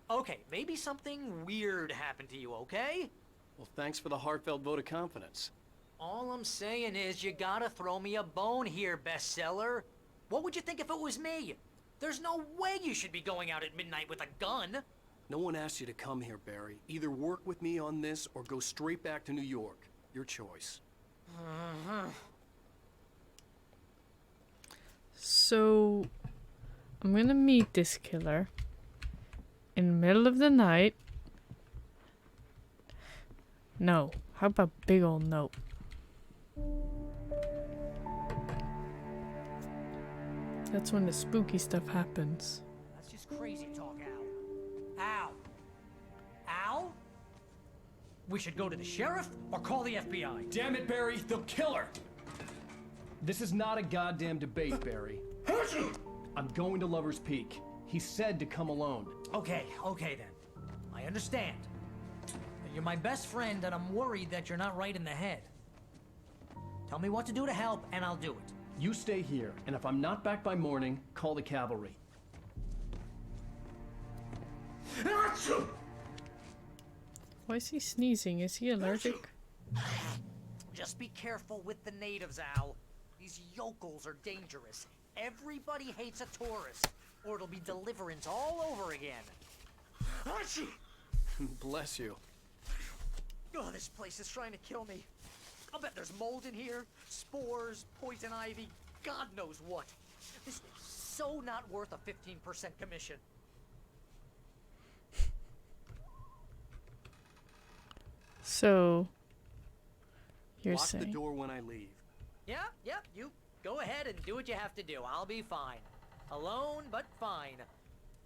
[SPEAKER 18] Okay, maybe something weird happened to you, okay?
[SPEAKER 4] Well, thanks for the heartfelt vote of confidence.
[SPEAKER 18] All I'm saying is you gotta throw me a bone here, bestseller. What would you think if it was me? There's no way you should be going out at midnight with a gun.
[SPEAKER 4] No one asked you to come here, Barry. Either work with me on this or go straight back to New York. Your choice.
[SPEAKER 1] So, I'm gonna meet this killer in the middle of the night. No. How about big ol' nope? That's when the spooky stuff happens.
[SPEAKER 18] That's just crazy talk, Al. Al? Al? We should go to the sheriff or call the FBI.
[SPEAKER 16] Damn it, Barry, they'll kill her! This is not a goddamn debate, Barry. I'm going to Lover's Peak. He said to come alone.
[SPEAKER 18] Okay then. I understand. You're my best friend and I'm worried that you're not right in the head. Tell me what to do to help and I'll do it.
[SPEAKER 16] You stay here, and if I'm not back by morning, call the cavalry.
[SPEAKER 1] Why is he sneezing? Is he allergic?
[SPEAKER 18] Just be careful with the natives, Al. These yokels are dangerous. Everybody hates a tourist, or it'll be deliverance all over again.
[SPEAKER 4] Bless you.
[SPEAKER 18] Oh, this place is trying to kill me. I'll bet there's mold in here, spores, poison ivy, God knows what. This is so not worth a 15% commission.
[SPEAKER 1] So, you're
[SPEAKER 4] Lock
[SPEAKER 1] saying...
[SPEAKER 4] the door when I leave.
[SPEAKER 18] Yep, you go ahead and do what you have to do. I'll be fine. Alone, but fine.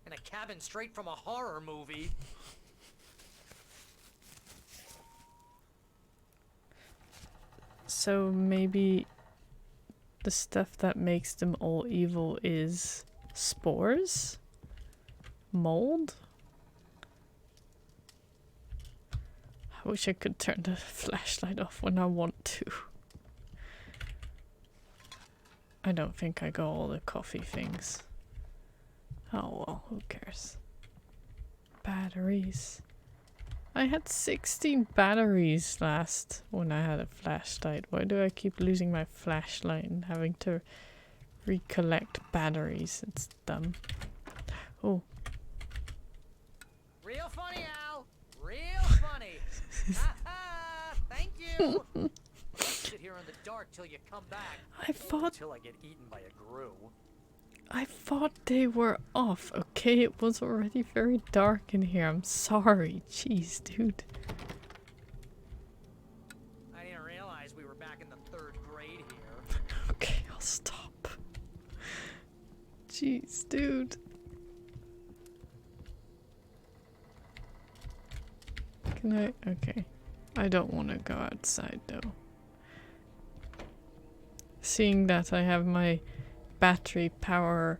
[SPEAKER 18] In a cabin straight from a horror movie.
[SPEAKER 1] So maybe the stuff that makes them all evil is spores? Mold? I wish I could turn the flashlight off when I want to. I don't think I got all the coffee things. Oh well, who cares? Batteries. I had 16 batteries last when I had a flashlight. Why do I keep losing my flashlight and having to recollect batteries? It's dumb. Oh.
[SPEAKER 18] Real funny, Al. Real funny. Ha! Thank you. Sit here in the dark till you come back.
[SPEAKER 1] I thought...
[SPEAKER 18] Till I get eaten by a grue.
[SPEAKER 1] I thought they were off, okay? It was already very dark in here. I'm sorry. Jeez, dude.
[SPEAKER 18] I didn't realize we were back in the 3rd grade here.
[SPEAKER 1] Okay, I'll stop. Jeez, dude. Can I? Okay. I don't want to go outside though. Seeing that I have my battery power,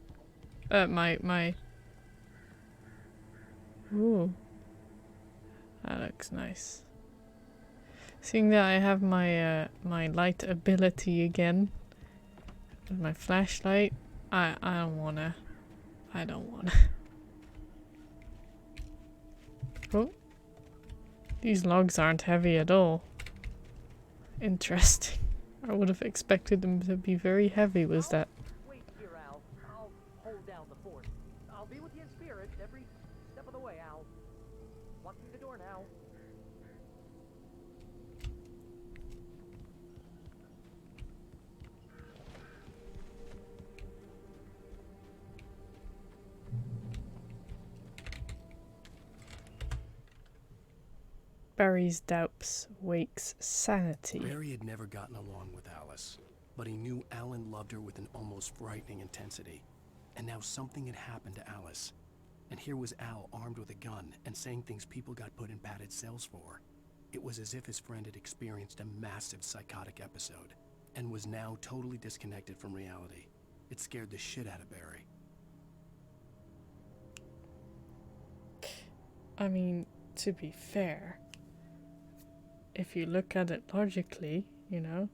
[SPEAKER 1] my ooh, that looks nice. Seeing that I have my my light ability again with my flashlight, I don't wanna. Oh, these logs aren't heavy at all. Interesting. I would have expected them to be very heavy. Was that?
[SPEAKER 18] Wait here, Al. I'll hold down the fort. I'll be with you in spirit every step of the way, Al. Walk through the door now.
[SPEAKER 1] Barry's doubts Wake's sanity.
[SPEAKER 4] Barry had never gotten along with Alice, but he knew Alan loved her with an almost frightening intensity. And now something had happened to Alice. And here was Al armed with a gun and saying things people got put in padded cells for. It was as if his friend had experienced a massive psychotic episode and was now totally disconnected from reality. It scared the shit out of Barry.
[SPEAKER 1] I mean, to be fair, if you look at it logically, you know,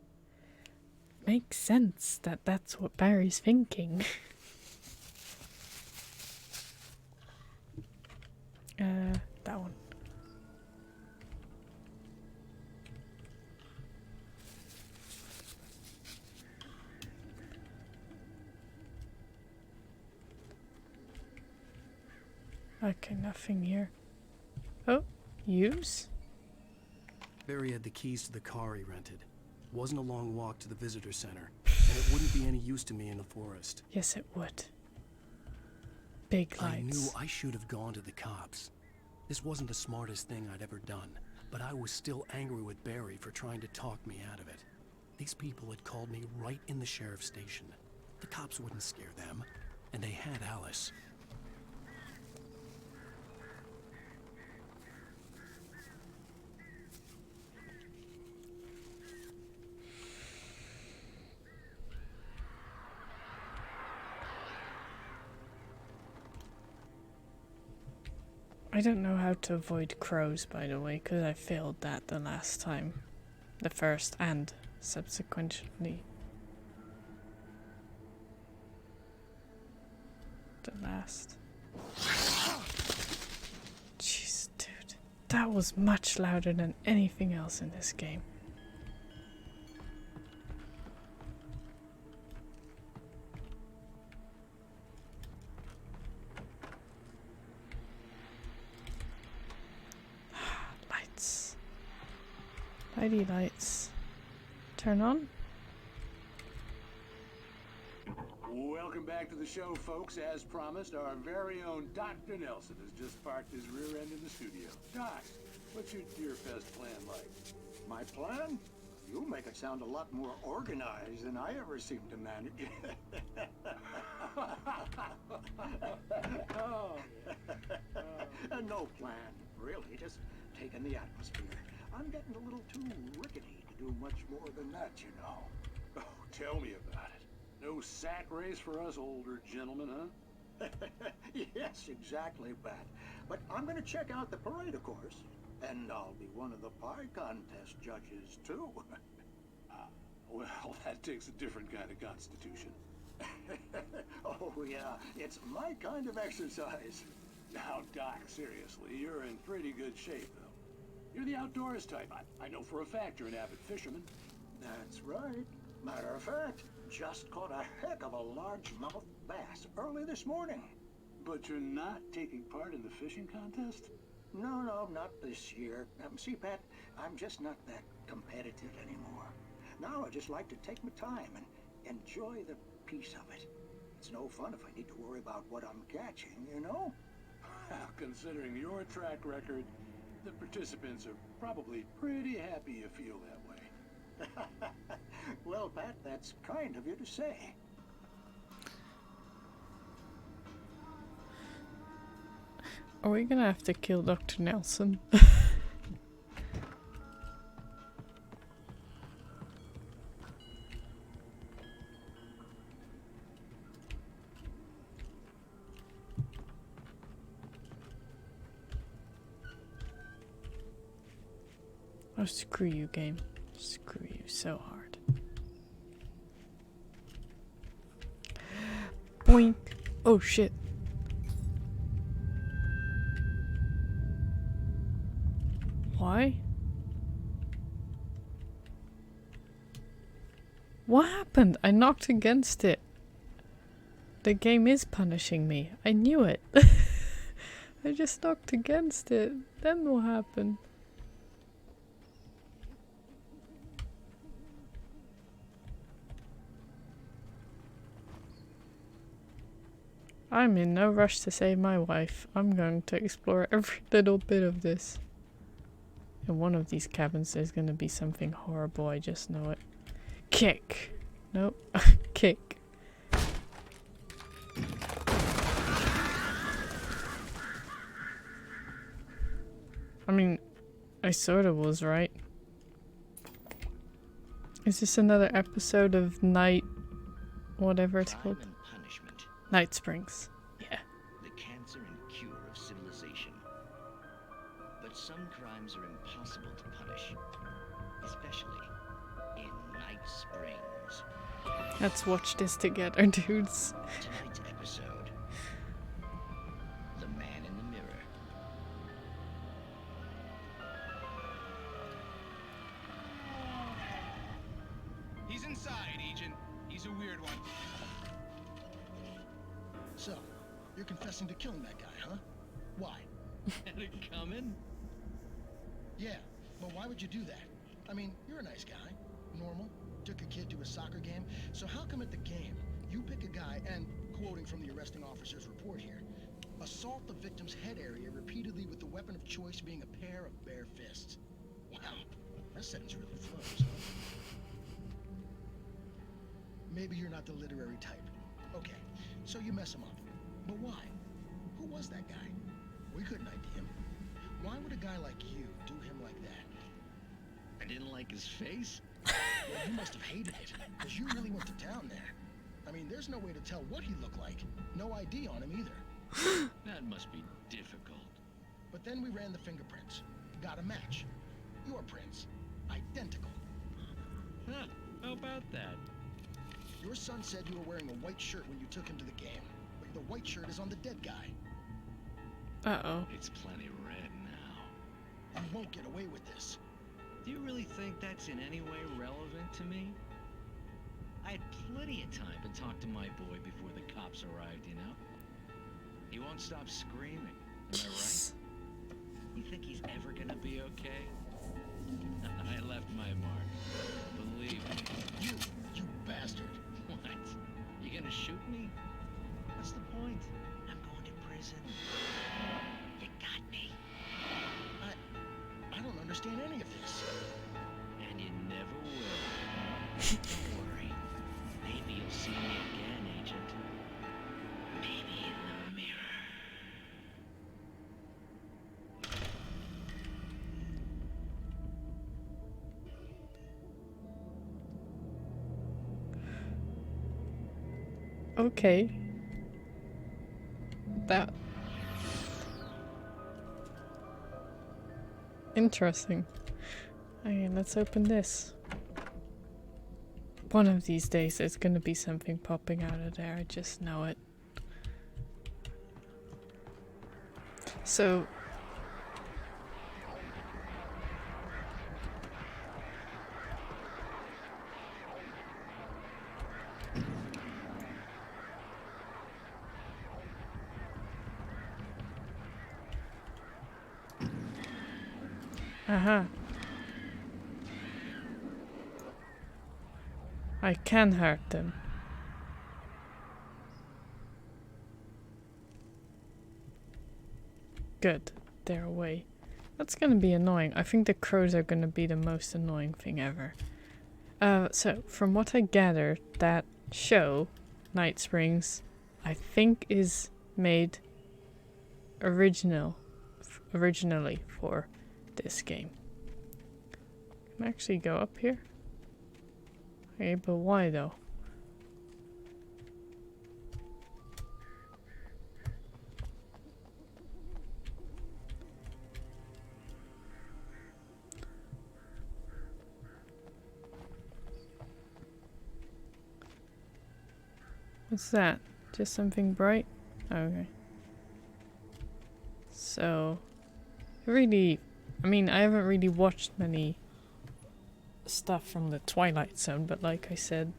[SPEAKER 1] makes sense that that's what Barry's thinking. That one. Okay, nothing here. Oh, use?
[SPEAKER 4] Barry had the keys to the car he rented. Wasn't a long walk to the visitor center, and it wouldn't be any use to me in the forest.
[SPEAKER 1] Yes, it would. Big lights.
[SPEAKER 4] I knew I should have gone to the cops. This wasn't the smartest thing I'd ever done, but I was still angry with Barry for trying to talk me out of it. These people had called me right in the sheriff's station. The cops wouldn't scare them, and they had Alice.
[SPEAKER 1] I don't know how to avoid crows, by the way, because I failed that the last time. The first and subsequently the last. Jeez, dude. That was much louder than anything else in this game. Lighty lights. Turn on.
[SPEAKER 15] Welcome back to the show, folks. As promised, our very own Dr. Nelson has just parked his rear end in the studio. Doc, what's your Deerfest plan like?
[SPEAKER 9] My plan? You make it sound a lot more organized than I ever seem to manage. No plan, really. Just taking the atmosphere. I'm getting a little too rickety to do much more than that, you know.
[SPEAKER 15] Oh, tell me about it. No sack race for us older gentlemen, huh?
[SPEAKER 9] Yes, exactly, Pat. But I'm gonna check out the parade, of course. And I'll be one of the pie contest judges, too.
[SPEAKER 15] Well, that takes a different kind of constitution.
[SPEAKER 9] Oh, yeah. It's my kind of exercise.
[SPEAKER 15] Now, Doc, seriously, you're in pretty good shape, though. You're the outdoors type. I know for a fact you're an avid fisherman.
[SPEAKER 9] That's right. Matter of fact, just caught a heck of a largemouth bass early this morning.
[SPEAKER 15] But you're not taking part in the fishing contest?
[SPEAKER 9] No, not this year. See, Pat, I'm just not that competitive anymore. Now I just like to take my time and enjoy the peace of it. It's no fun if I need to worry about what I'm catching, you know?
[SPEAKER 15] Well, considering your track record, the participants are probably pretty happy you feel that way.
[SPEAKER 9] Well, Pat, that's kind of you to say.
[SPEAKER 1] Are we gonna have to kill Dr. Nelson? Oh, screw you, game. Screw you so hard. Boink. Oh, shit. Why? What happened? I knocked against it. The game is punishing me. I knew it. I just knocked against it. Then what happened? I'm in no rush to save my wife. I'm going to explore every little bit of this. In one of these cabins there's gonna be something horrible, I just know it. Kick! Nope. Kick. I mean, I sorta was right. Is this another episode of Night... whatever it's called? Night Springs. Yeah.
[SPEAKER 21] The cancer and cure of civilization. But some crimes are impossible to punish, especially in Night Springs.
[SPEAKER 1] Let's watch this together, dudes.
[SPEAKER 21] Tonight's episode, The Man in the Mirror.
[SPEAKER 22] He's inside, Agent. He's a weird one.
[SPEAKER 23] So, you're confessing to killing that guy, huh? Why?
[SPEAKER 21] Had it coming?
[SPEAKER 23] Yeah, but why would you do that? I mean, you're a nice guy. Normal. Took a kid to a soccer game. So how come at the game, you pick a guy and, quoting from the arresting officer's report here, assault the victim's head area repeatedly with the weapon of choice being a pair of bare fists? Wow, that sentence really flows, huh? Maybe you're not the literary type. Okay, so you mess him up. But why? Who was that guy? We couldn't ID him. Why would a guy like you do him like that?
[SPEAKER 21] I didn't like his face.
[SPEAKER 23] Well, you must have hated it, because you really went to town there. I mean, there's no way to tell what he looked like. No ID on him either.
[SPEAKER 21] That must be difficult.
[SPEAKER 23] But then we ran the fingerprints. Got a match. Your prints. Identical.
[SPEAKER 21] Huh, how about that?
[SPEAKER 23] Your son said you were wearing a white shirt when you took him to the game. But the white shirt is on the dead guy.
[SPEAKER 1] Uh-oh.
[SPEAKER 21] It's plenty red now.
[SPEAKER 23] You won't get away with this.
[SPEAKER 21] Do you really think that's in any way relevant to me? I had plenty of time to talk to my boy before the cops arrived, you know? He won't stop screaming, am I right? You think he's ever gonna be okay? I left my mark. Believe me.
[SPEAKER 23] You bastard.
[SPEAKER 21] What? You gonna shoot
[SPEAKER 2] Don't worry. Maybe you'll see me again, Agent. Maybe in the mirror.
[SPEAKER 1] Okay. That... Interesting. Okay, let's open this. One of these days there's gonna be something popping out of there, I just know it. So... Aha. I can hurt them. Good. They're away. That's gonna be annoying. I think the crows are gonna be the most annoying thing ever. So, from what I gather, that show, Night Springs, I think is made originally for this game. Can I actually go up here? Okay, but why though? What's that? Just something bright? Okay. So, I haven't really watched many stuff from the Twilight Zone, but like I said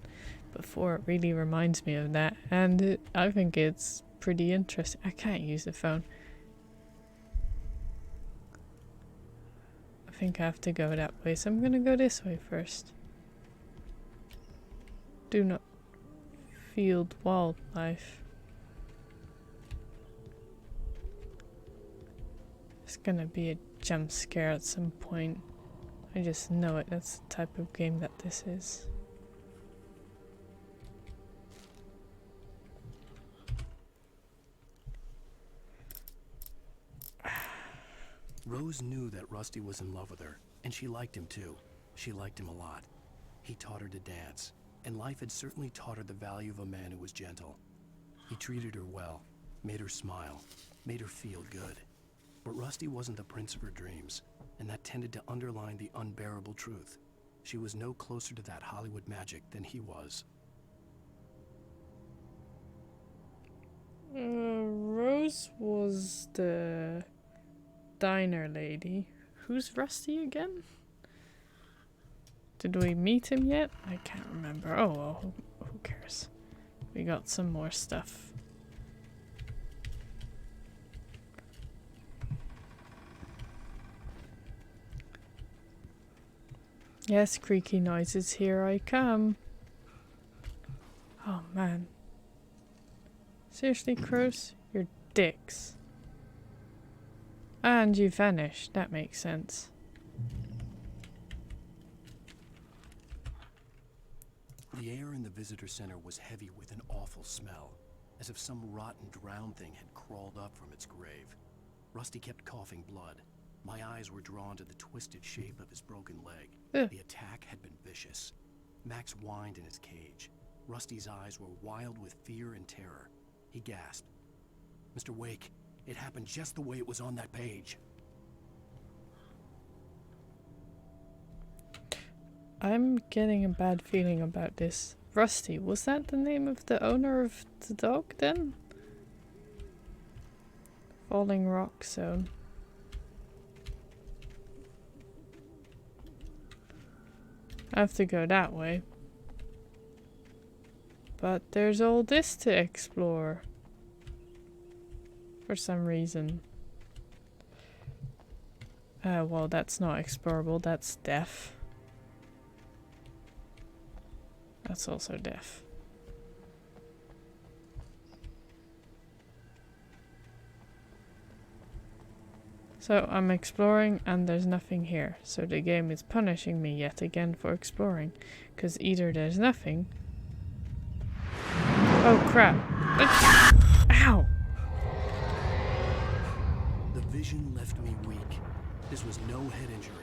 [SPEAKER 1] before, it really reminds me of that, and I think it's pretty interesting. I can't use the phone. I think I have to go that way, so I'm gonna go this way first. Do not field wildlife. There's gonna be a jump scare at some point. I just know it. That's the type of game that this is.
[SPEAKER 4] Rose knew that Rusty was in love with her, and she liked him too. She liked him a lot. He taught her to dance, and life had certainly taught her the value of a man who was gentle. He treated her well, made her smile, made her feel good. But Rusty wasn't the prince of her dreams, and that tended to underline the unbearable truth. She was no closer to that Hollywood magic than he was.
[SPEAKER 1] Rose was the diner lady. Who's Rusty again? Did we meet him yet? I can't remember. Oh well, who cares? We got some more stuff. Yes, creaky noises, here I come. Oh man. Seriously, crows? You're dicks. And you vanished, that makes sense.
[SPEAKER 4] The air in the visitor center was heavy with an awful smell, as if some rotten drowned thing had crawled up from its grave. Rusty kept coughing blood. My eyes were drawn to the twisted shape of his broken leg. The attack had been vicious. Max whined in his cage. Rusty's eyes were wild with fear and terror. He gasped. "Mr. Wake, it happened just the way it was on that page."
[SPEAKER 1] I'm getting a bad feeling about this. Rusty, was that the name of the owner of the dog then? Falling Rock Zone. I have to go that way. But there's all this to explore. For some reason. Well, that's not explorable, that's death. That's also death. So I'm exploring and there's nothing here. So the game is punishing me yet again for exploring. Because either there's nothing. Oh crap. Ow!
[SPEAKER 4] The vision left me weak. This was no head injury.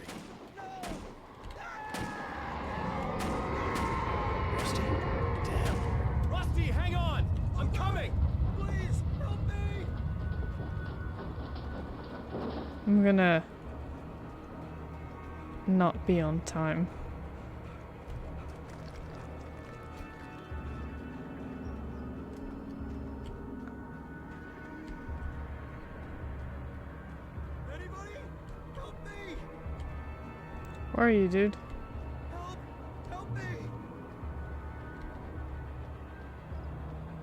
[SPEAKER 4] Rusty? Damn.
[SPEAKER 16] Rusty, hang on! I'm coming! Please, help me!
[SPEAKER 1] I'm gonna not be on time.
[SPEAKER 14] Anybody? Help me!
[SPEAKER 1] Where are you, dude?
[SPEAKER 14] Help! Help me!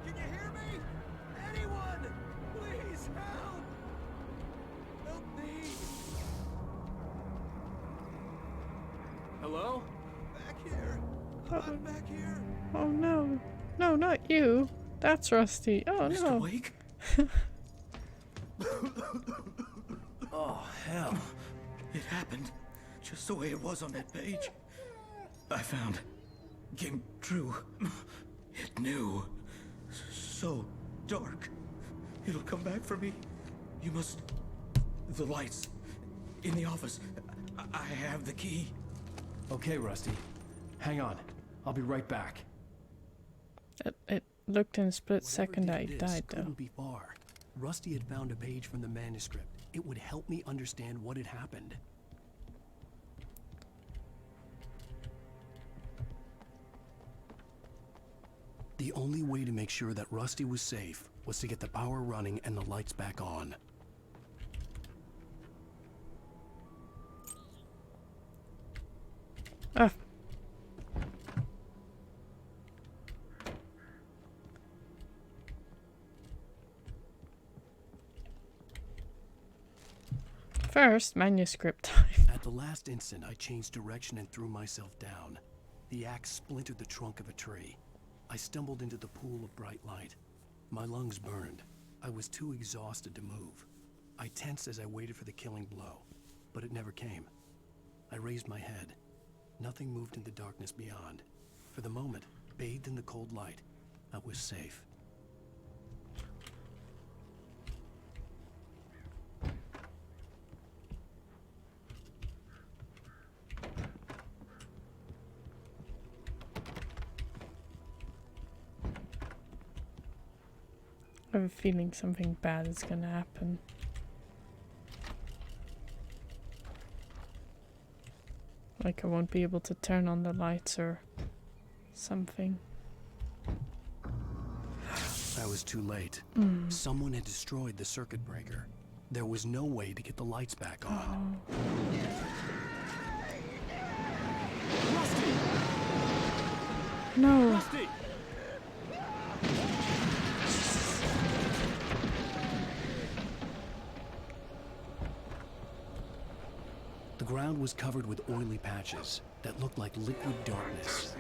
[SPEAKER 14] Can you hear me? Anyone! Please help! Help me!
[SPEAKER 16] Hello?
[SPEAKER 14] Back here! I'm back here!
[SPEAKER 1] Oh no. No, not you. That's Rusty. Oh
[SPEAKER 9] Mr.
[SPEAKER 1] no.
[SPEAKER 9] Wake? Oh, hell. It happened just the way it was on that page. I found. Came true. It knew. So dark. It'll come back for me. You must. The lights. In the office. I have the key.
[SPEAKER 16] Okay, Rusty. Hang on. I'll be right back.
[SPEAKER 1] It looked in a split
[SPEAKER 4] Whatever
[SPEAKER 1] second that he
[SPEAKER 4] did this
[SPEAKER 1] died though.
[SPEAKER 4] couldn't be far. Rusty had found a page from the manuscript. It would help me understand what had happened. The only way to make sure that Rusty was safe was to get the power running and the lights back on.
[SPEAKER 1] Ah. First, manuscript time.
[SPEAKER 4] At the last instant, I changed direction and threw myself down. The axe splintered the trunk of a tree. I stumbled into the pool of bright light. My lungs burned. I was too exhausted to move. I tensed as I waited for the killing blow, but it never came. I raised my head. Nothing moved in the darkness beyond. For the moment, bathed in the cold light, I was safe.
[SPEAKER 1] I have a feeling something bad is gonna happen. Like I won't be able to turn on the lights or something.
[SPEAKER 4] I was too late.
[SPEAKER 1] Mm.
[SPEAKER 4] Someone had destroyed the circuit breaker. There was no way to get the lights back on.
[SPEAKER 1] No.
[SPEAKER 16] Rusty!
[SPEAKER 4] The ground was covered with oily patches that looked like liquid darkness.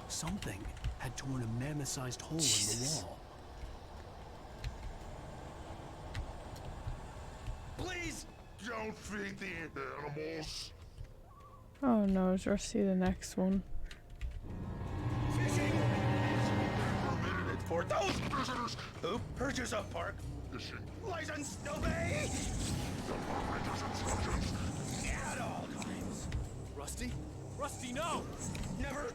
[SPEAKER 4] Something had torn a mammoth-sized hole in the wall.
[SPEAKER 6] Please don't feed the animals.
[SPEAKER 1] Oh no, is Rusty the next one?
[SPEAKER 9] Fishing! Permitted for those visitors who purchase a park
[SPEAKER 6] Fishing.
[SPEAKER 9] license obey at all times.
[SPEAKER 16] Rusty? Rusty, no!
[SPEAKER 9] Never.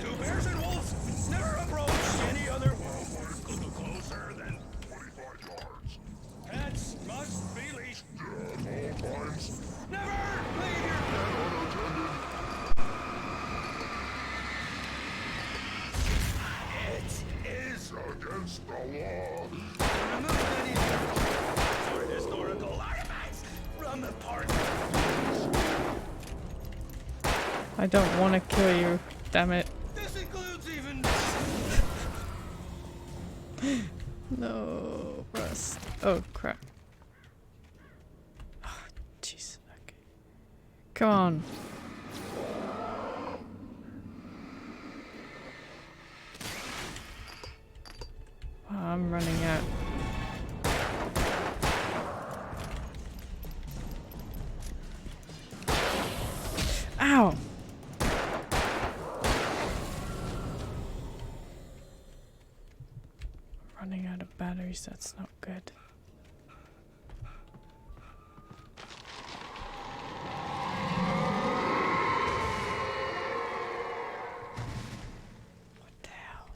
[SPEAKER 9] Two bears and wolves never approach any other closer than
[SPEAKER 6] 25 yards.
[SPEAKER 9] pets must be leashed.
[SPEAKER 6] At all times.
[SPEAKER 9] Never leave your It is
[SPEAKER 6] against the law.
[SPEAKER 9] remove any historical artifacts from the park.
[SPEAKER 1] I don't want to kill you, damn it.
[SPEAKER 14] This includes even.
[SPEAKER 1] No, Rust. Oh crap. Oh, jeez. Okay. Come on. Oh, I'm running out. Ow! Running out of batteries, that's not good. What the hell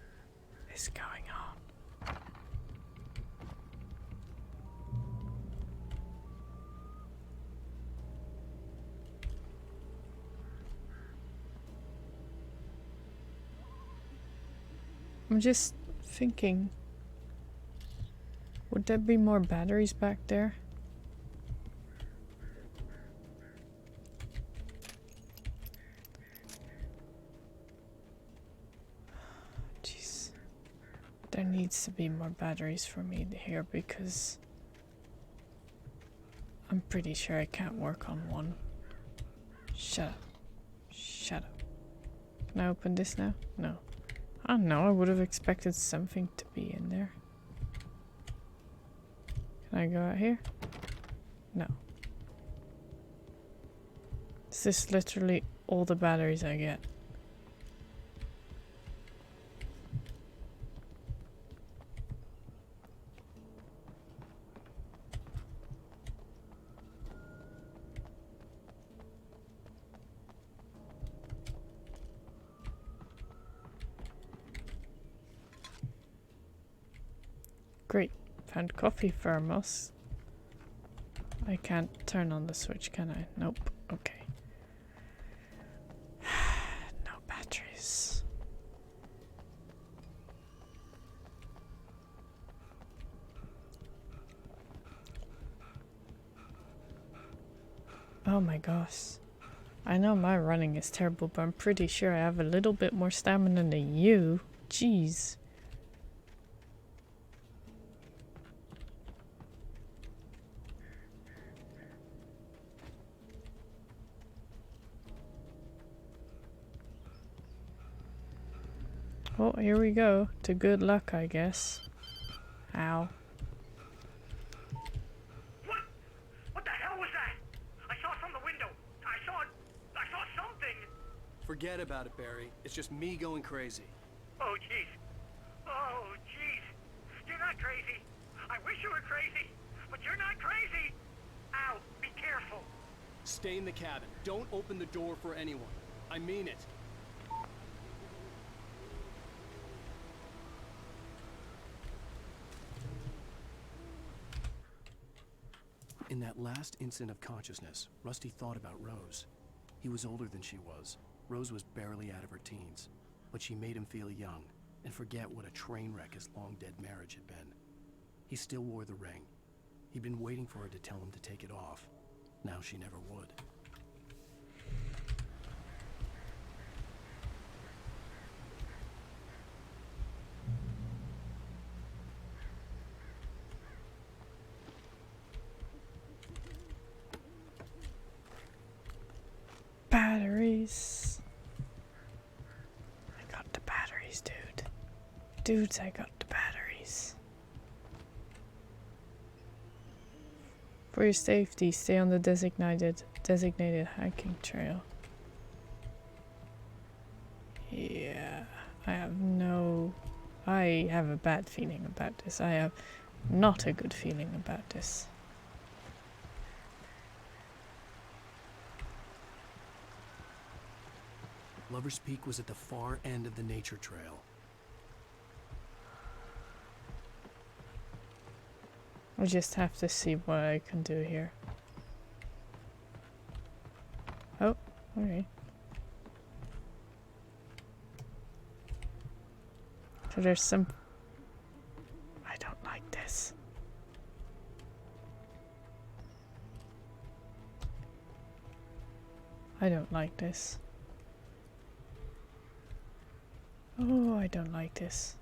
[SPEAKER 1] is going on? I'm just thinking, would there be more batteries back there? Jeez. There needs to be more batteries for me here because I'm pretty sure I can't work on one. Shut up. Shut up. Can I open this now? No. I don't know, I would have expected something to be in there. Can I go out here? No. Is this literally all the batteries I get? Great. Found coffee thermos. I can't turn on the switch, can I? Nope. Okay. No batteries. Oh my gosh. I know my running is terrible, but I'm pretty sure I have a little bit more stamina than you. Jeez. Oh, here we go. To good luck, I guess. Ow.
[SPEAKER 13] What the hell was that? I saw from the window. I saw something.
[SPEAKER 4] Forget about it, Barry. It's just me going crazy.
[SPEAKER 13] Oh, jeez. Oh, jeez. You're not crazy. I wish you were crazy, but you're not crazy. Ow, be careful.
[SPEAKER 16] Stay in the cabin. Don't open the door for anyone. I mean it.
[SPEAKER 4] In that last instant of consciousness, Rusty thought about Rose. He was older than she was. Rose was barely out of her teens, but she made him feel young and forget what a train wreck his long-dead marriage had been. He still wore the ring. He'd been waiting for her to tell him to take it off. Now she never would.
[SPEAKER 1] Batteries. I got the batteries, dude. Dudes, I got the batteries. For your safety, stay on the designated hiking trail. Yeah, I have a bad feeling about this. I have not a good feeling about this.
[SPEAKER 4] Lover's Peak was at the far end of the nature trail.
[SPEAKER 1] I just have to see what I can do here. Oh, okay. So there's some... I don't like this. I don't like this. Oh, I don't like this.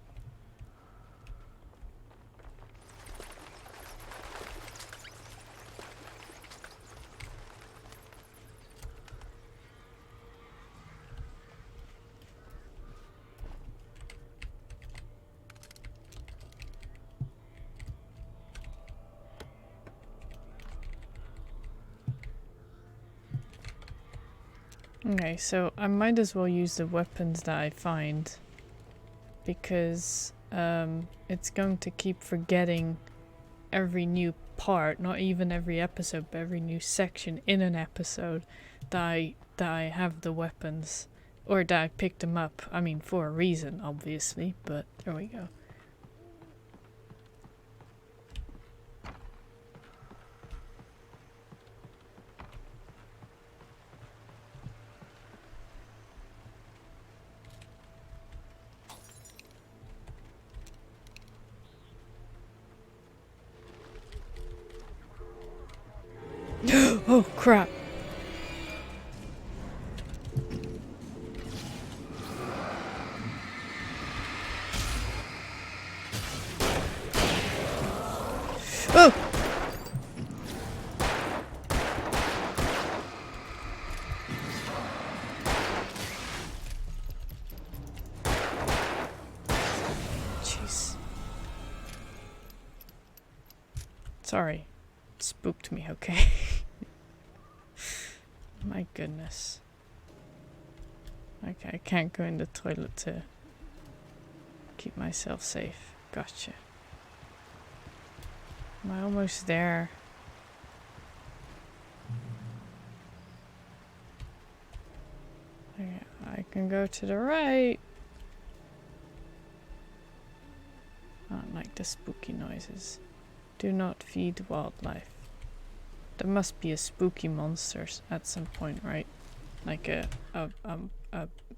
[SPEAKER 1] Okay, so I might as well use the weapons that I find because it's going to keep forgetting every new part, not even every episode, but every new section in an episode that I have the weapons or that I picked them up. I mean, for a reason, obviously, but there we go. Oh crap. Oh! Jeez. Sorry. It spooked me, okay? My goodness. Okay, I can't go in the toilet to keep myself safe. Gotcha. Am I almost there? Okay, I can go to the right. I don't like the spooky noises. Do not feed wildlife. There must be a spooky monster at some point, right? Like an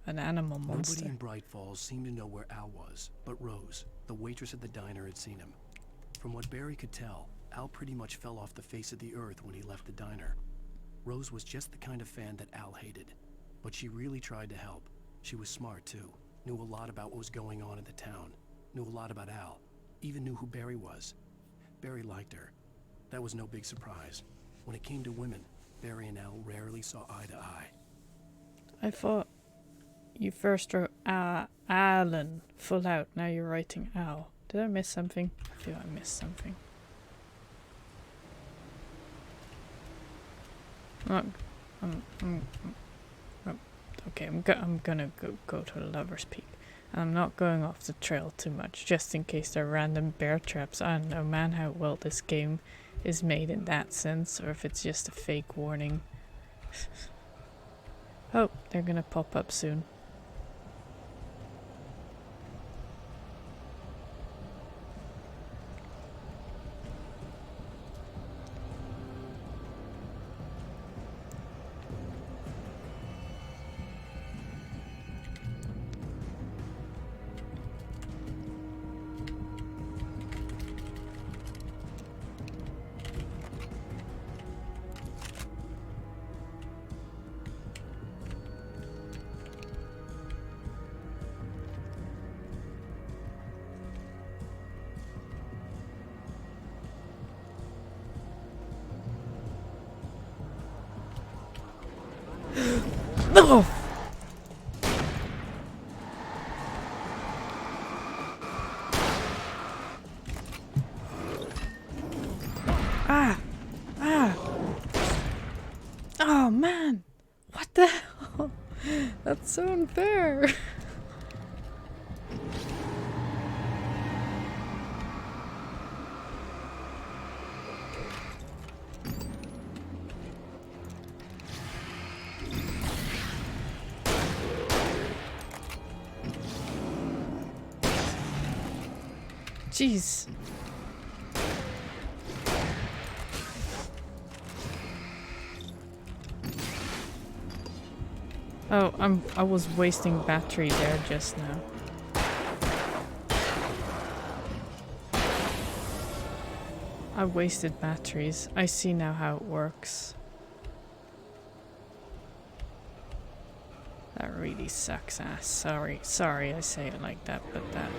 [SPEAKER 1] animal monster.
[SPEAKER 4] Nobody in Bright Falls seemed to know where Al was, but Rose, the waitress at the diner, had seen him. From what Barry could tell, Al pretty much fell off the face of the earth when he left the diner. Rose was just the kind of fan that Al hated, but she really tried to help. She was smart too, knew a lot about what was going on in the town, knew a lot about Al, even knew who Barry was. Barry liked her. That was no big surprise. When it came to women, Barry and Al rarely saw eye to eye.
[SPEAKER 1] I thought you first wrote Alan full out, now you're writing Al. Did I miss something? I feel I missed something. Okay, I'm gonna go to the Lover's Peak. And I'm not going off the trail too much, just in case there are random bear traps. I don't know, man, how well this game is made in that sense, or if it's just a fake warning. Oh, they're gonna pop up soon. No! Ah! Ah! Oh man! What the hell? That's so unfair! Jeez. Oh, I was wasting battery there just now. I wasted batteries. I see now how it works. That really sucks ass. Sorry I say it like that, but that...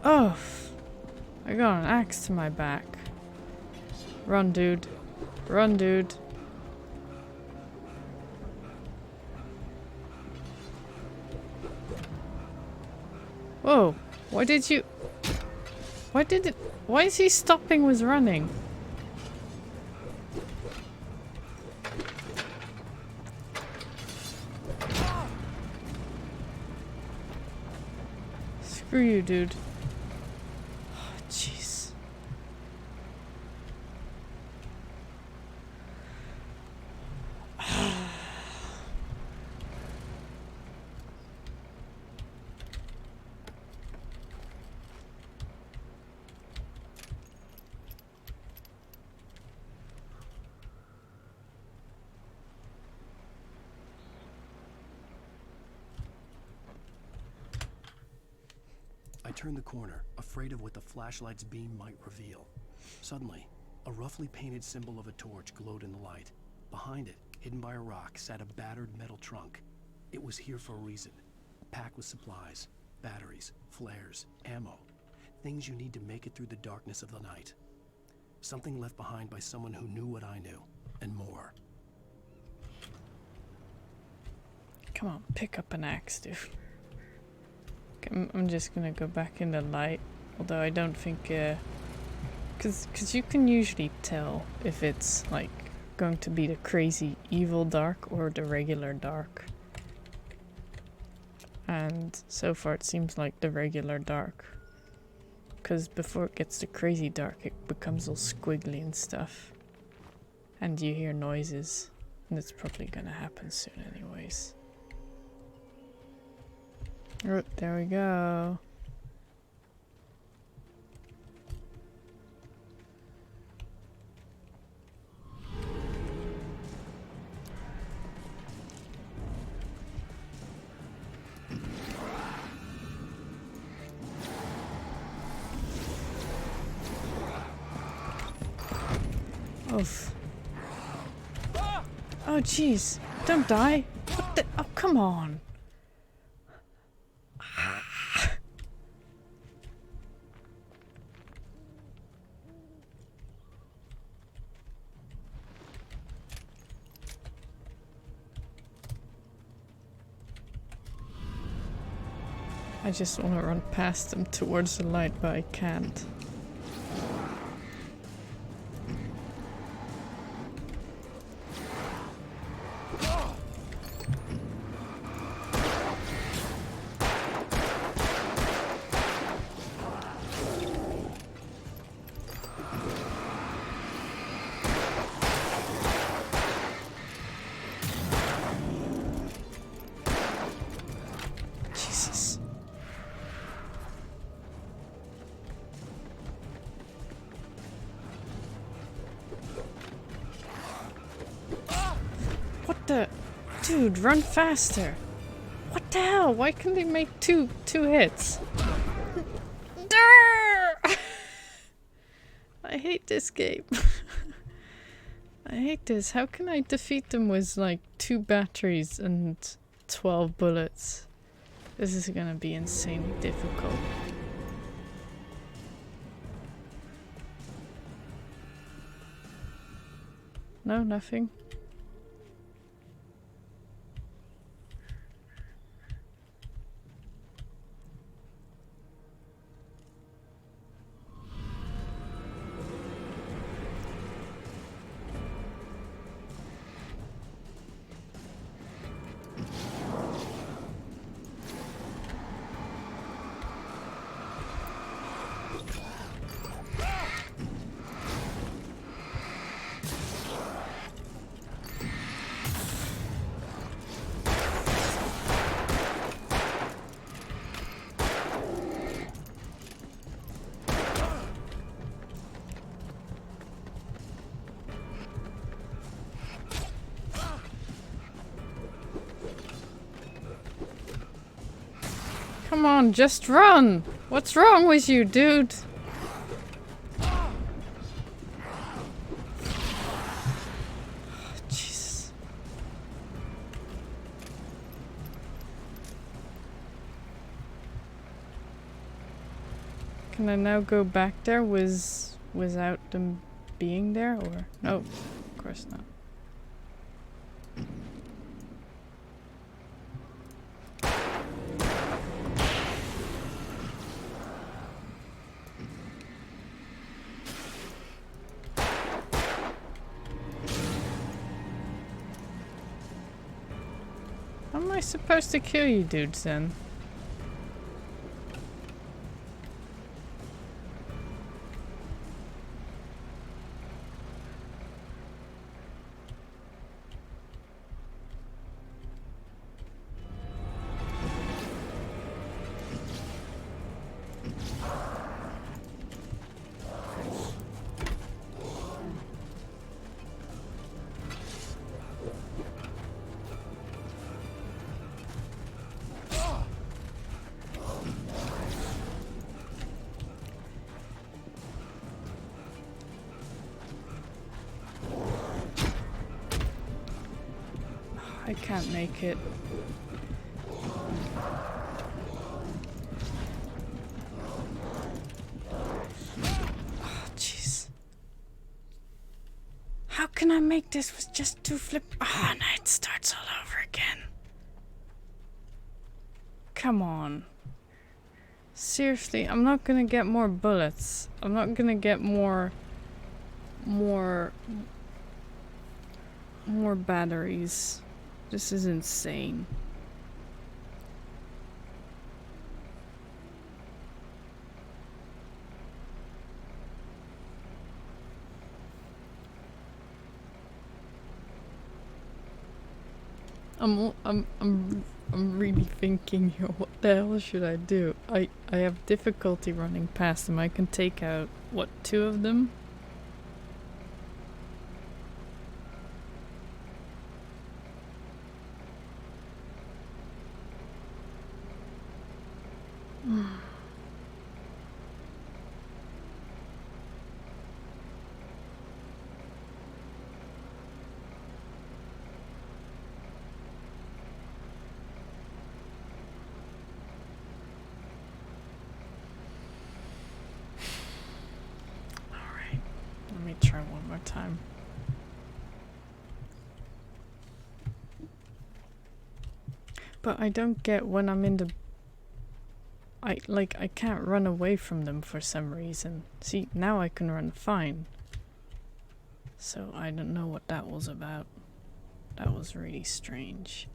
[SPEAKER 1] Oh, I got an axe to my back. Run, dude. Run, dude. Whoa, why did you... Why is he stopping with running? Screw you, dude. Jeez.
[SPEAKER 4] I turned the corner, afraid of what the flashlight's beam might reveal. Suddenly, a roughly painted symbol of a torch glowed in the light. Behind it, hidden by a rock, sat a battered metal trunk. It was here for a reason. Packed with supplies, batteries, flares, ammo. Things you need to make it through the darkness of the night. Something left behind by someone who knew what I knew, and more.
[SPEAKER 1] Come on, pick up an axe, dude. I'm just gonna go back in the light, although I don't think, cause you can usually tell if it's like going to be the crazy evil dark or the regular dark. And so far it seems like the regular dark. Cause before it gets the crazy dark, it becomes all squiggly and stuff. And you hear noises, and it's probably gonna happen soon anyways. Oh, there we go. Oof. Oh jeez, don't die. What the? Oh, come on. I just want to run past them towards the light, but I can't. Jesus. What the? Dude, run faster. What the hell? Why can they make two hits? I hate this game. I hate this. How can I defeat them with like 2 batteries and 12 bullets? This is gonna be insanely difficult. No, nothing. Come on, just run! What's wrong with you, dude? Jesus. Can I now go back there without them being there, or no? Of course not. How am I supposed to kill you dudes then? I can't make it. Oh, jeez. How can I make this with just 2 flip? Oh, no, it starts all over again. Come on. Seriously, I'm not gonna get more bullets. I'm not gonna get more batteries. This is insane. I'm really thinking here, what the hell should I do? I have difficulty running past them. I can take out, what, 2 of them? Alright, let me try one more time. But I don't get when I'm in the... I can't run away from them for some reason. See, now I can run fine. So I don't know what that was about. That was really strange.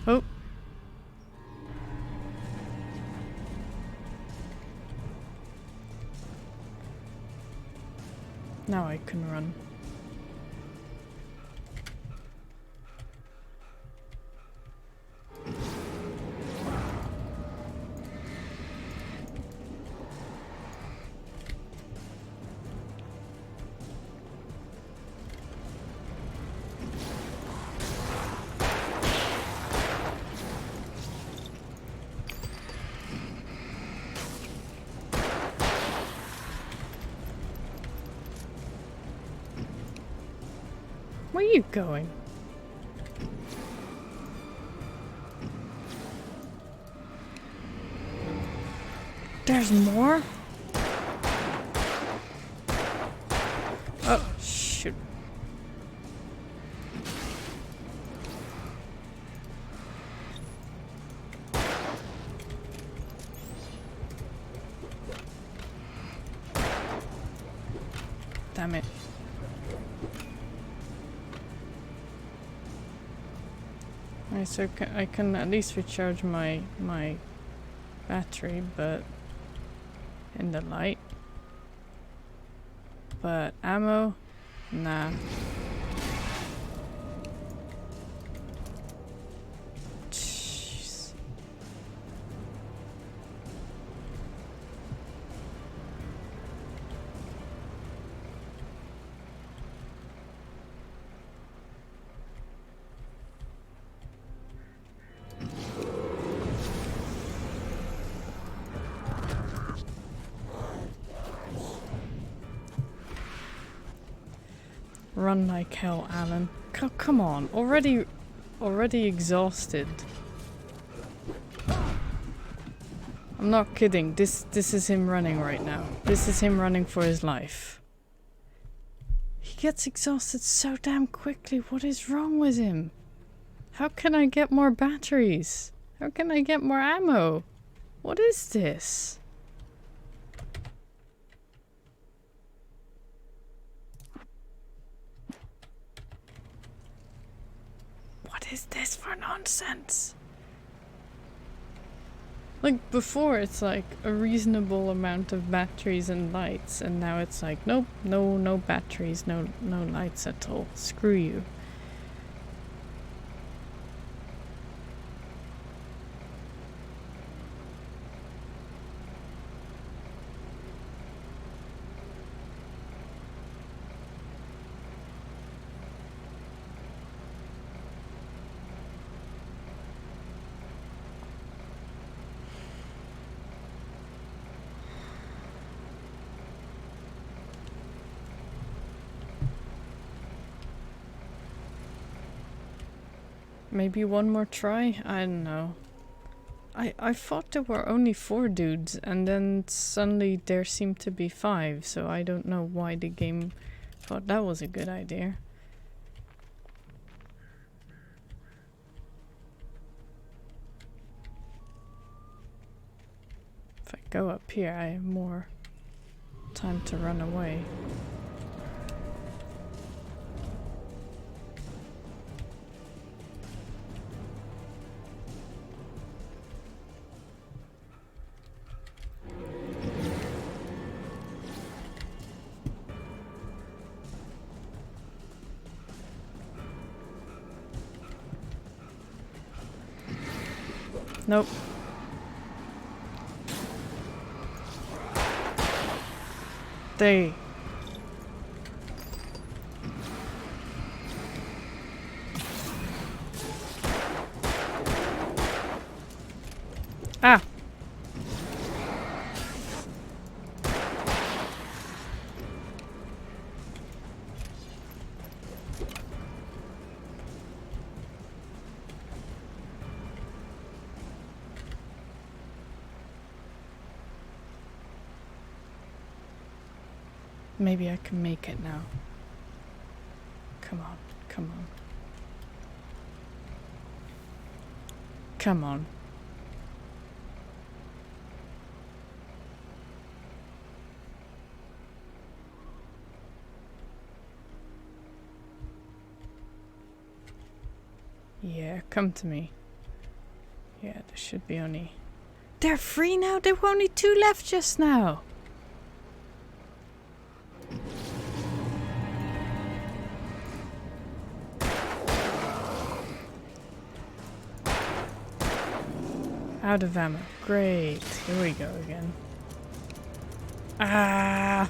[SPEAKER 1] Oh. Now I can run. Where are you going? There's more? Oh, shoot. Damn it. Alright, so I can at least recharge my battery, but in the light. But ammo? Nah. Run like hell, Alan. Come on, already exhausted. I'm not kidding. This is him running right now. This is him running for his life. He gets exhausted so damn quickly. What is wrong with him? How can I get more batteries? How can I get more ammo? What is this? What is this for nonsense? Like before it's like a reasonable amount of batteries and lights, and now it's like nope, no batteries, no lights at all. Screw you. Maybe one more try? I don't know. I thought there were only 4 dudes, and then suddenly there seemed to be 5, so I don't know why the game thought that was a good idea. If I go up here, I have more time to run away. Nope. They. Ah. Maybe I can make it now. Come on, come on. Come on. Yeah, come to me. Yeah, there should be only... They're free now? There were only 2 left just now. Out of ammo. Great. Here we go again. Ah!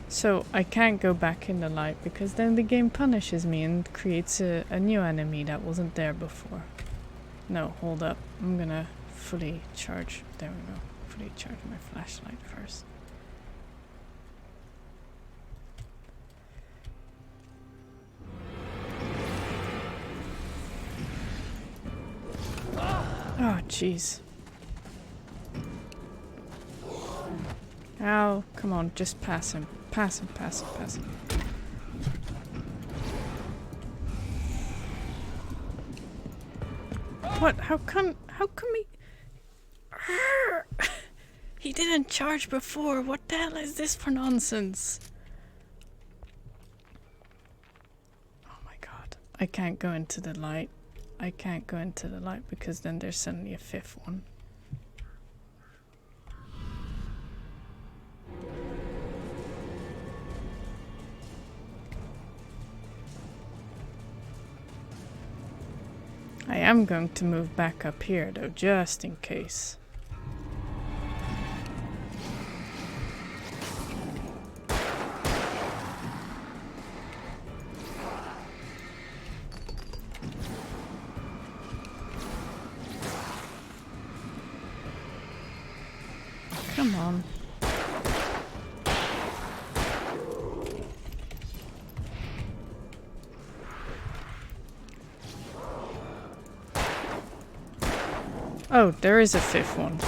[SPEAKER 1] So I can't go back in the light because then the game punishes me and creates a new enemy that wasn't there before. No, hold up. I'm gonna fully charge. There we go. Fully charge my flashlight first. Oh, jeez. Ow, come on, just pass him. Pass him, pass him, pass him. What? How come he... He didn't charge before. What the hell is this for nonsense? Oh my god. I can't go into the light. I can't go into the light because then there's suddenly a 5th one. I am going to move back up here though, just in case. Come on. Oh, there is a fifth one.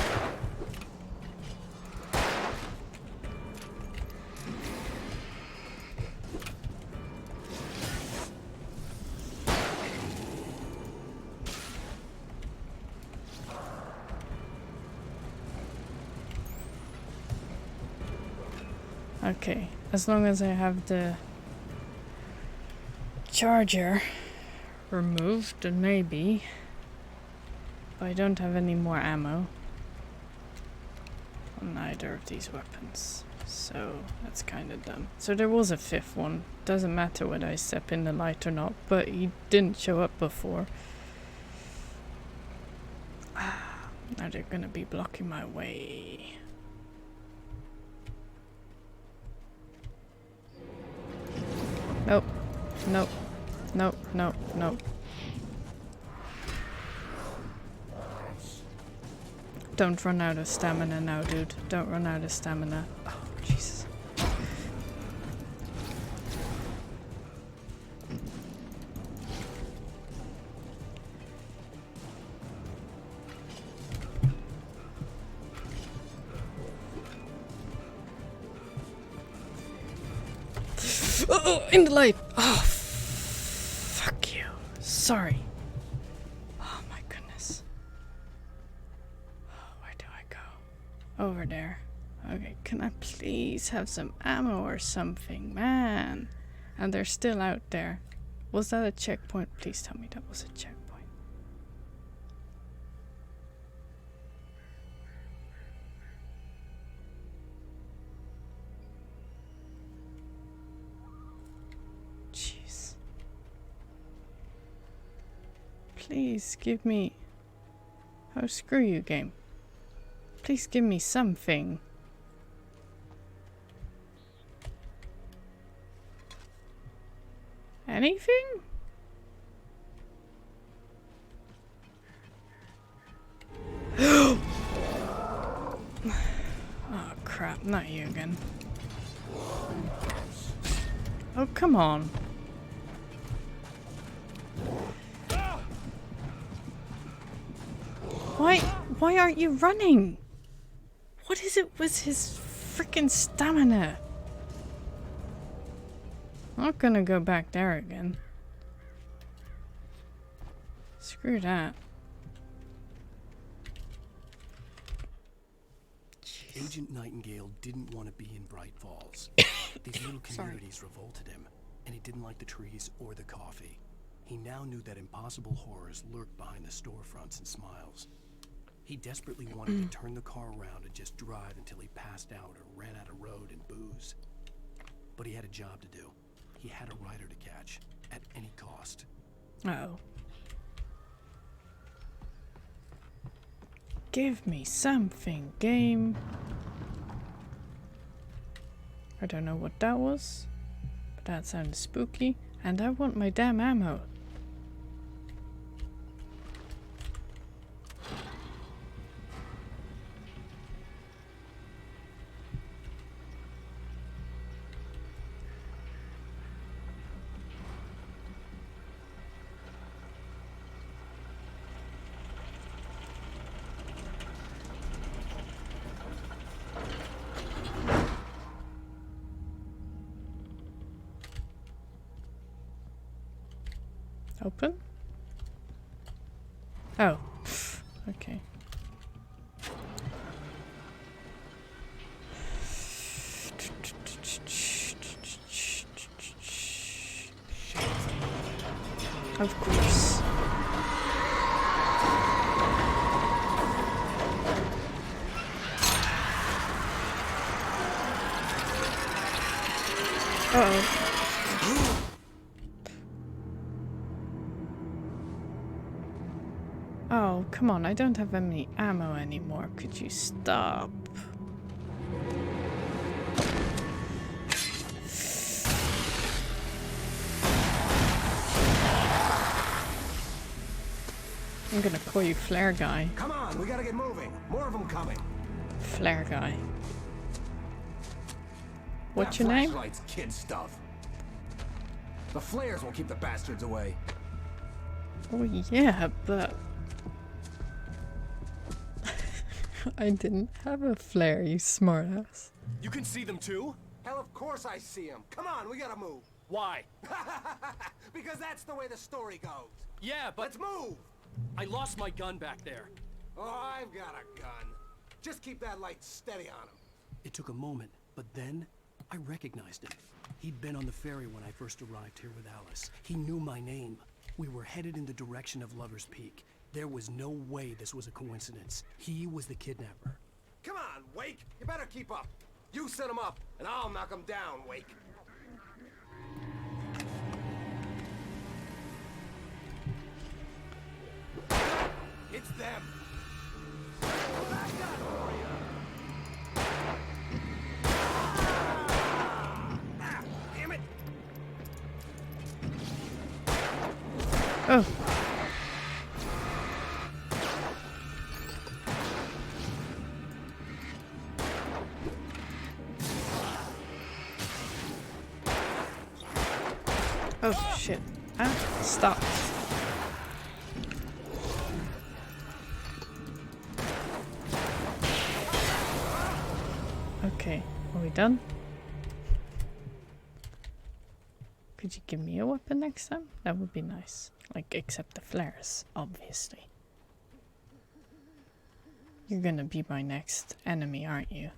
[SPEAKER 1] Okay, as long as I have the charger removed, then maybe. But I don't have any more ammo on either of these weapons, so that's kind of dumb. So there was a fifth one. Doesn't matter whether I step in the light or not, but he didn't show up before. Now they're gonna be blocking my way. Nope. Nope. Nope. Nope. Nope. Don't run out of stamina now, dude. Don't run out of stamina. Oh, Jesus. Oh, in the light! Oh, fuck you. Sorry. Oh my goodness. Where do I go? Over there. Okay, can I please have some ammo or something? Man. And they're still out there. Was that a checkpoint? Please tell me that was a checkpoint. Jeez. Please give me... Oh, screw you, game. Please give me something. Anything? Oh crap, not you again. Oh, come on. Why aren't you running? What is it with his freaking stamina? I'm not gonna go back there again. Screw that.
[SPEAKER 4] Jeez. Agent Nightingale didn't want to be in Bright Falls. These little communities revolted him, and he didn't like the trees or the coffee. He now knew that impossible horrors lurked behind the storefronts and smiles. He desperately wanted to turn the car around and just drive until he passed out or ran out of road and booze. But he had a job to do. He had a rider to catch, at any cost.
[SPEAKER 1] Oh. Give me something, game. I don't know what that was, but that sounded spooky, and I want my damn ammo. Open? Oh. Okay. Of course. Uh-oh. Oh, come on, I don't have any ammo anymore. Could you stop? I'm gonna call you Flare Guy.
[SPEAKER 7] Come on, we gotta get moving. More of them coming.
[SPEAKER 1] Flare Guy. What's your name?
[SPEAKER 7] Flashlights, kid stuff. The flares will keep the bastards away.
[SPEAKER 1] Oh yeah, but... I didn't have a flare, you smartass.
[SPEAKER 16] You can see them too?
[SPEAKER 7] Hell, of course I see him. Come on, we gotta move.
[SPEAKER 16] Why?
[SPEAKER 7] Because that's the way the story goes.
[SPEAKER 16] Yeah, but...
[SPEAKER 7] Let's move!
[SPEAKER 16] I lost my gun back there.
[SPEAKER 7] Oh, I've got a gun. Just keep that light steady on him.
[SPEAKER 4] It took a moment, but then I recognized him. He'd been on the ferry when I first arrived here with Alice. He knew my name. We were headed in the direction of Lover's Peak. There was no way this was a coincidence. He was the kidnapper.
[SPEAKER 7] Come on, Wake. You better keep up. You set him up, and I'll knock him down, Wake. It's them. Back up for you. Ah, damn it.
[SPEAKER 1] Oh. Oh shit. Ah, stop. Okay, are we done? Could you give me a weapon next time? That would be nice. Like, except the flares, obviously. You're gonna be my next enemy, aren't you?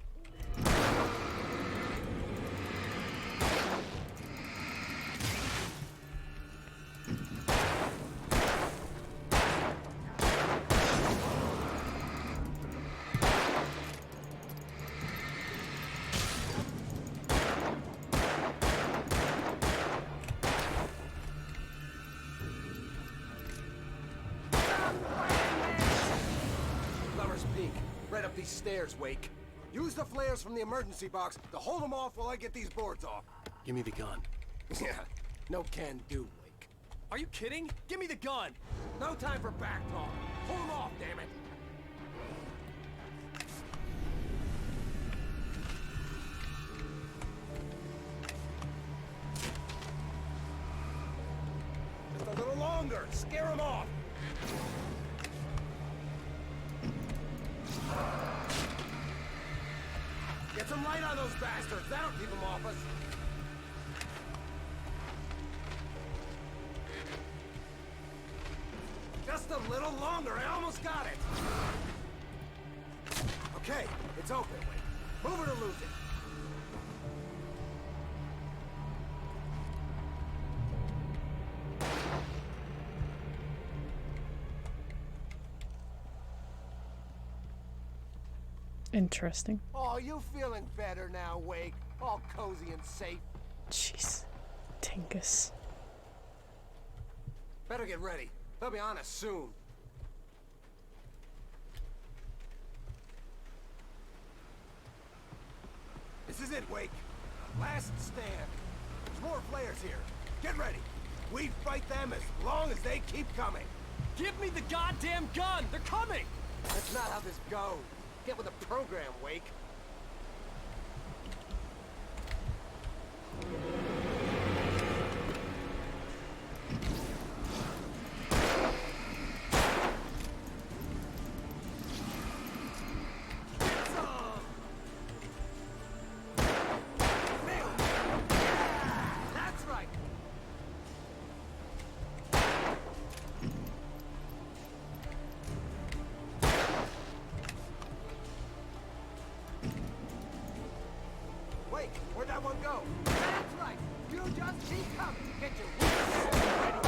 [SPEAKER 7] Lover's Peak. Right up these stairs, Wake. Use the flares from the emergency box to hold them off while I get these boards off.
[SPEAKER 4] Give me the gun.
[SPEAKER 7] Yeah, no can do, Wake.
[SPEAKER 16] Are you kidding? Give me the gun!
[SPEAKER 7] No time for back talk. Hold them off, damn it. Just a little longer. Scare them off. Get some light on those bastards. That'll keep them off us. Just a little longer. I almost got it. Okay, it's open. Wait. Move it or lose it.
[SPEAKER 1] Interesting.
[SPEAKER 7] Oh, you feeling better now, Wake? All cozy and safe.
[SPEAKER 1] Jeez. Tinkus.
[SPEAKER 7] Better get ready. They'll be on us soon. This is it, Wake. Last stand. There's more flares here. Get ready. We fight them as long as they keep coming.
[SPEAKER 16] Give me the goddamn gun! They're coming!
[SPEAKER 7] That's not how this goes. Get with the program, Wake. That's right. Wait, where'd that one go? That's right. You just keep coming. Get your ready.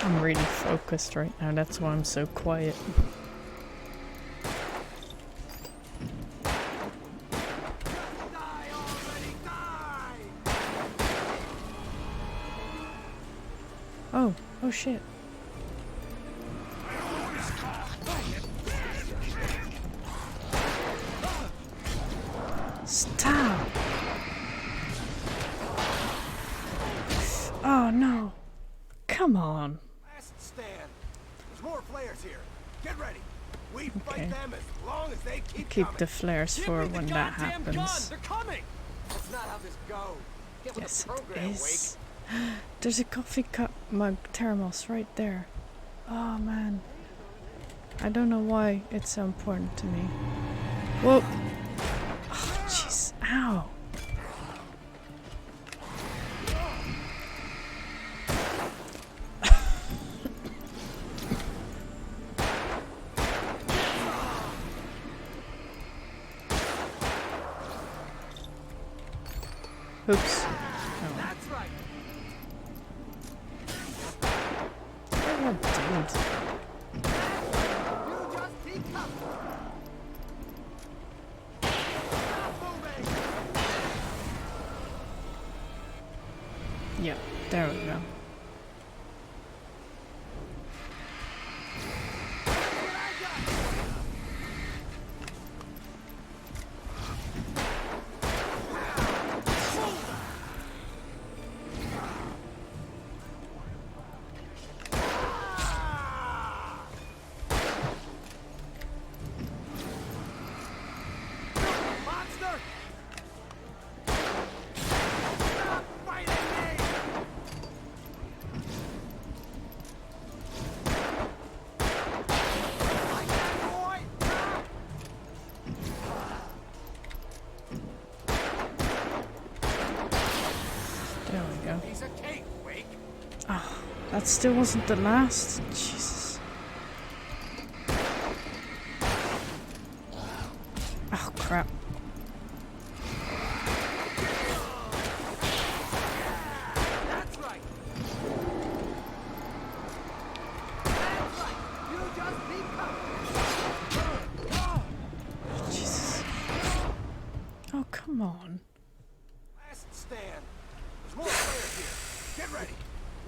[SPEAKER 1] I'm really focused right now, that's why I'm so quiet. Oh shit. Stop! Oh no! Come on!
[SPEAKER 7] Last stand. There's more flares here. Get ready. We
[SPEAKER 1] Okay.
[SPEAKER 7] fight them as long as they keep
[SPEAKER 1] Keep
[SPEAKER 7] coming.
[SPEAKER 1] the flares for when that happens.
[SPEAKER 7] That's not how this goes. Get with
[SPEAKER 1] Yes,
[SPEAKER 7] the
[SPEAKER 1] it
[SPEAKER 7] program,
[SPEAKER 1] is.
[SPEAKER 7] Wake.
[SPEAKER 1] There's a coffee cup mug thermos right there. Oh man. I don't know why it's so important to me. Whoa! Oh jeez. Ow! Oops.
[SPEAKER 7] That's right.
[SPEAKER 1] Oh, dude.
[SPEAKER 7] You just peek up.
[SPEAKER 1] Yep, there we go.
[SPEAKER 7] Monster! Stop fighting me! Like that, boy!
[SPEAKER 1] There we go.
[SPEAKER 7] Piece of cake, Wake.
[SPEAKER 1] Oh, that still wasn't the last. Jesus. Oh crap.
[SPEAKER 7] That's right. That's right. You just peek up.
[SPEAKER 1] Jesus. Oh, come on.
[SPEAKER 7] Last stand. There's more players here. Get ready.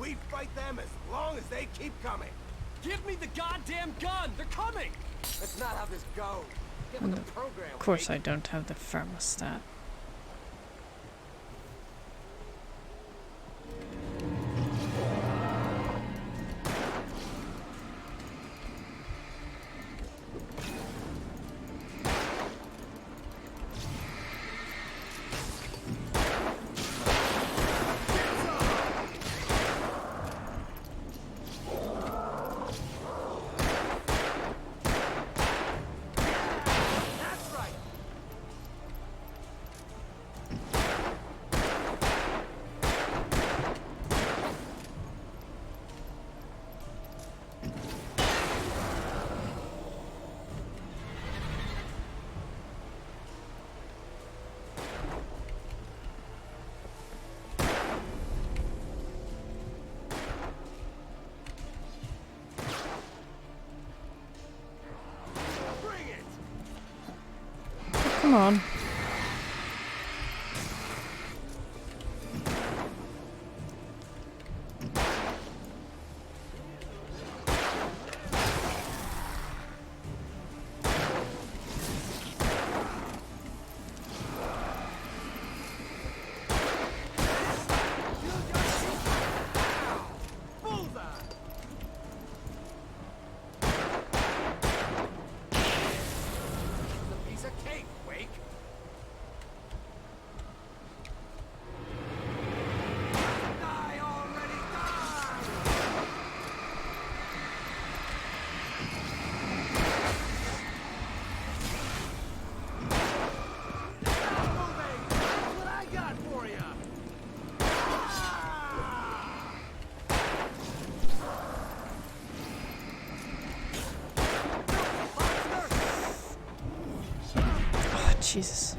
[SPEAKER 7] We fight them as long as they keep coming.
[SPEAKER 16] Give me the goddamn gun! They're coming!
[SPEAKER 7] That's not how this goes. Get
[SPEAKER 1] And
[SPEAKER 7] with the program.
[SPEAKER 1] of course I don't have the thermostat.
[SPEAKER 7] That's right. Bring it.
[SPEAKER 1] Come on.
[SPEAKER 7] Bullseye. It's a piece of cake, Wake. Die already, die! Stop moving! That's what I got for you!
[SPEAKER 1] Oh, Jesus.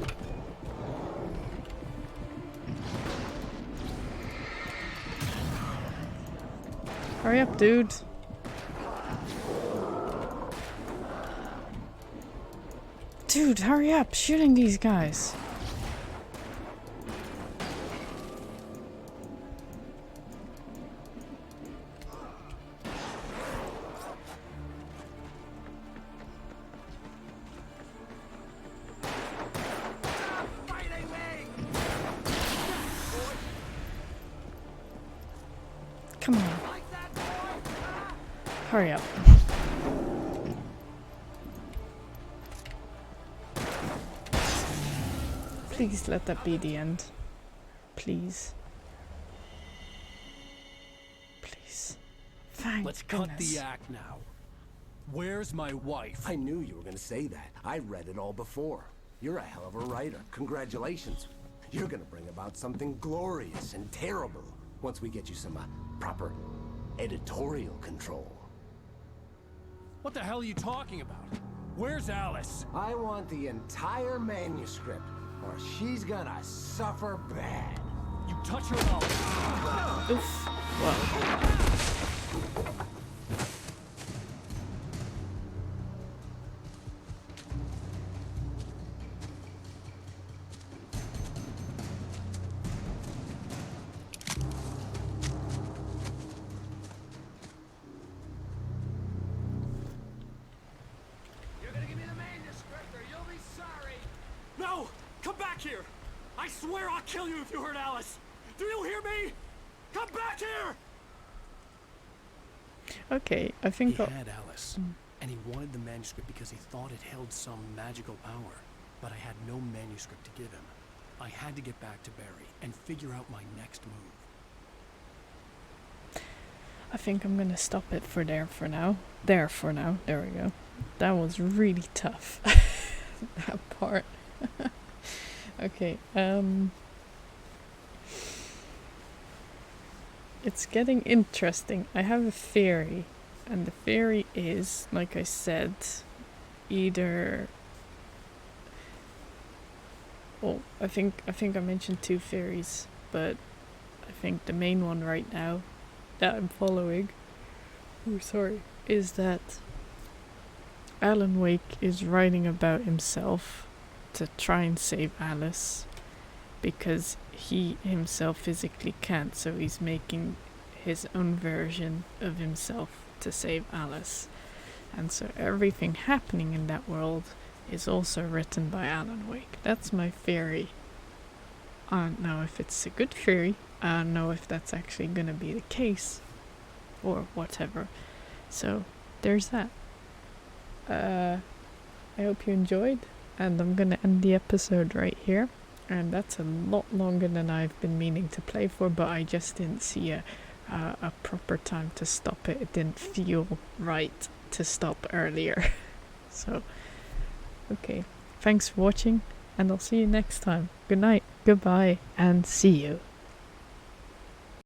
[SPEAKER 1] Hurry up, dude. Dude, hurry up, shooting these guys.
[SPEAKER 7] Fighting me!
[SPEAKER 1] Come on.
[SPEAKER 7] Like that, boy!
[SPEAKER 1] Hurry up. Please let that be the end. Please. Thank
[SPEAKER 4] Let's cut
[SPEAKER 1] goodness.
[SPEAKER 4] the act now. Where's my wife?
[SPEAKER 8] I knew you were gonna say that. I read it all before. You're a hell of a writer. Congratulations. You're gonna bring about something glorious and terrible once we get you some proper editorial control.
[SPEAKER 4] What the hell are you talking about? Where's Alice?
[SPEAKER 8] I want the entire manuscript, or she's gonna suffer bad.
[SPEAKER 4] You touch her out.
[SPEAKER 1] Oof. Wow.
[SPEAKER 7] You're gonna give me the manuscript or you'll be sorry.
[SPEAKER 16] No! Come back here! I swear I'll kill you if you hurt Alice! Do you hear me? Come back here!
[SPEAKER 1] Okay, I think
[SPEAKER 4] He had Alice, and he wanted the manuscript because he thought it held some magical power. But I had no manuscript to give him. I had to get back to Barry and figure out my next move.
[SPEAKER 1] I think I'm gonna stop it for now. There for now. There we go. That was really tough. That part. Okay. It's getting interesting. I have a theory, and the theory is, like I said, either. Well, I think I mentioned two theories, but I think the main one right now that I'm following, is that Alan Wake is writing about himself to try and save Alice because he himself physically can't, so he's making his own version of himself to save Alice. And so everything happening in that world is also written by Alan Wake. That's my theory. I don't know if it's a good theory. I don't know if that's actually gonna be the case or whatever. So there's that. I hope you enjoyed, and I'm gonna end the episode right here. And that's a lot longer than I've been meaning to play for, but I just didn't see a proper time to stop it. It didn't feel right to stop earlier. So, okay. Thanks for watching, and I'll see you next time. Good night, goodbye, and see you.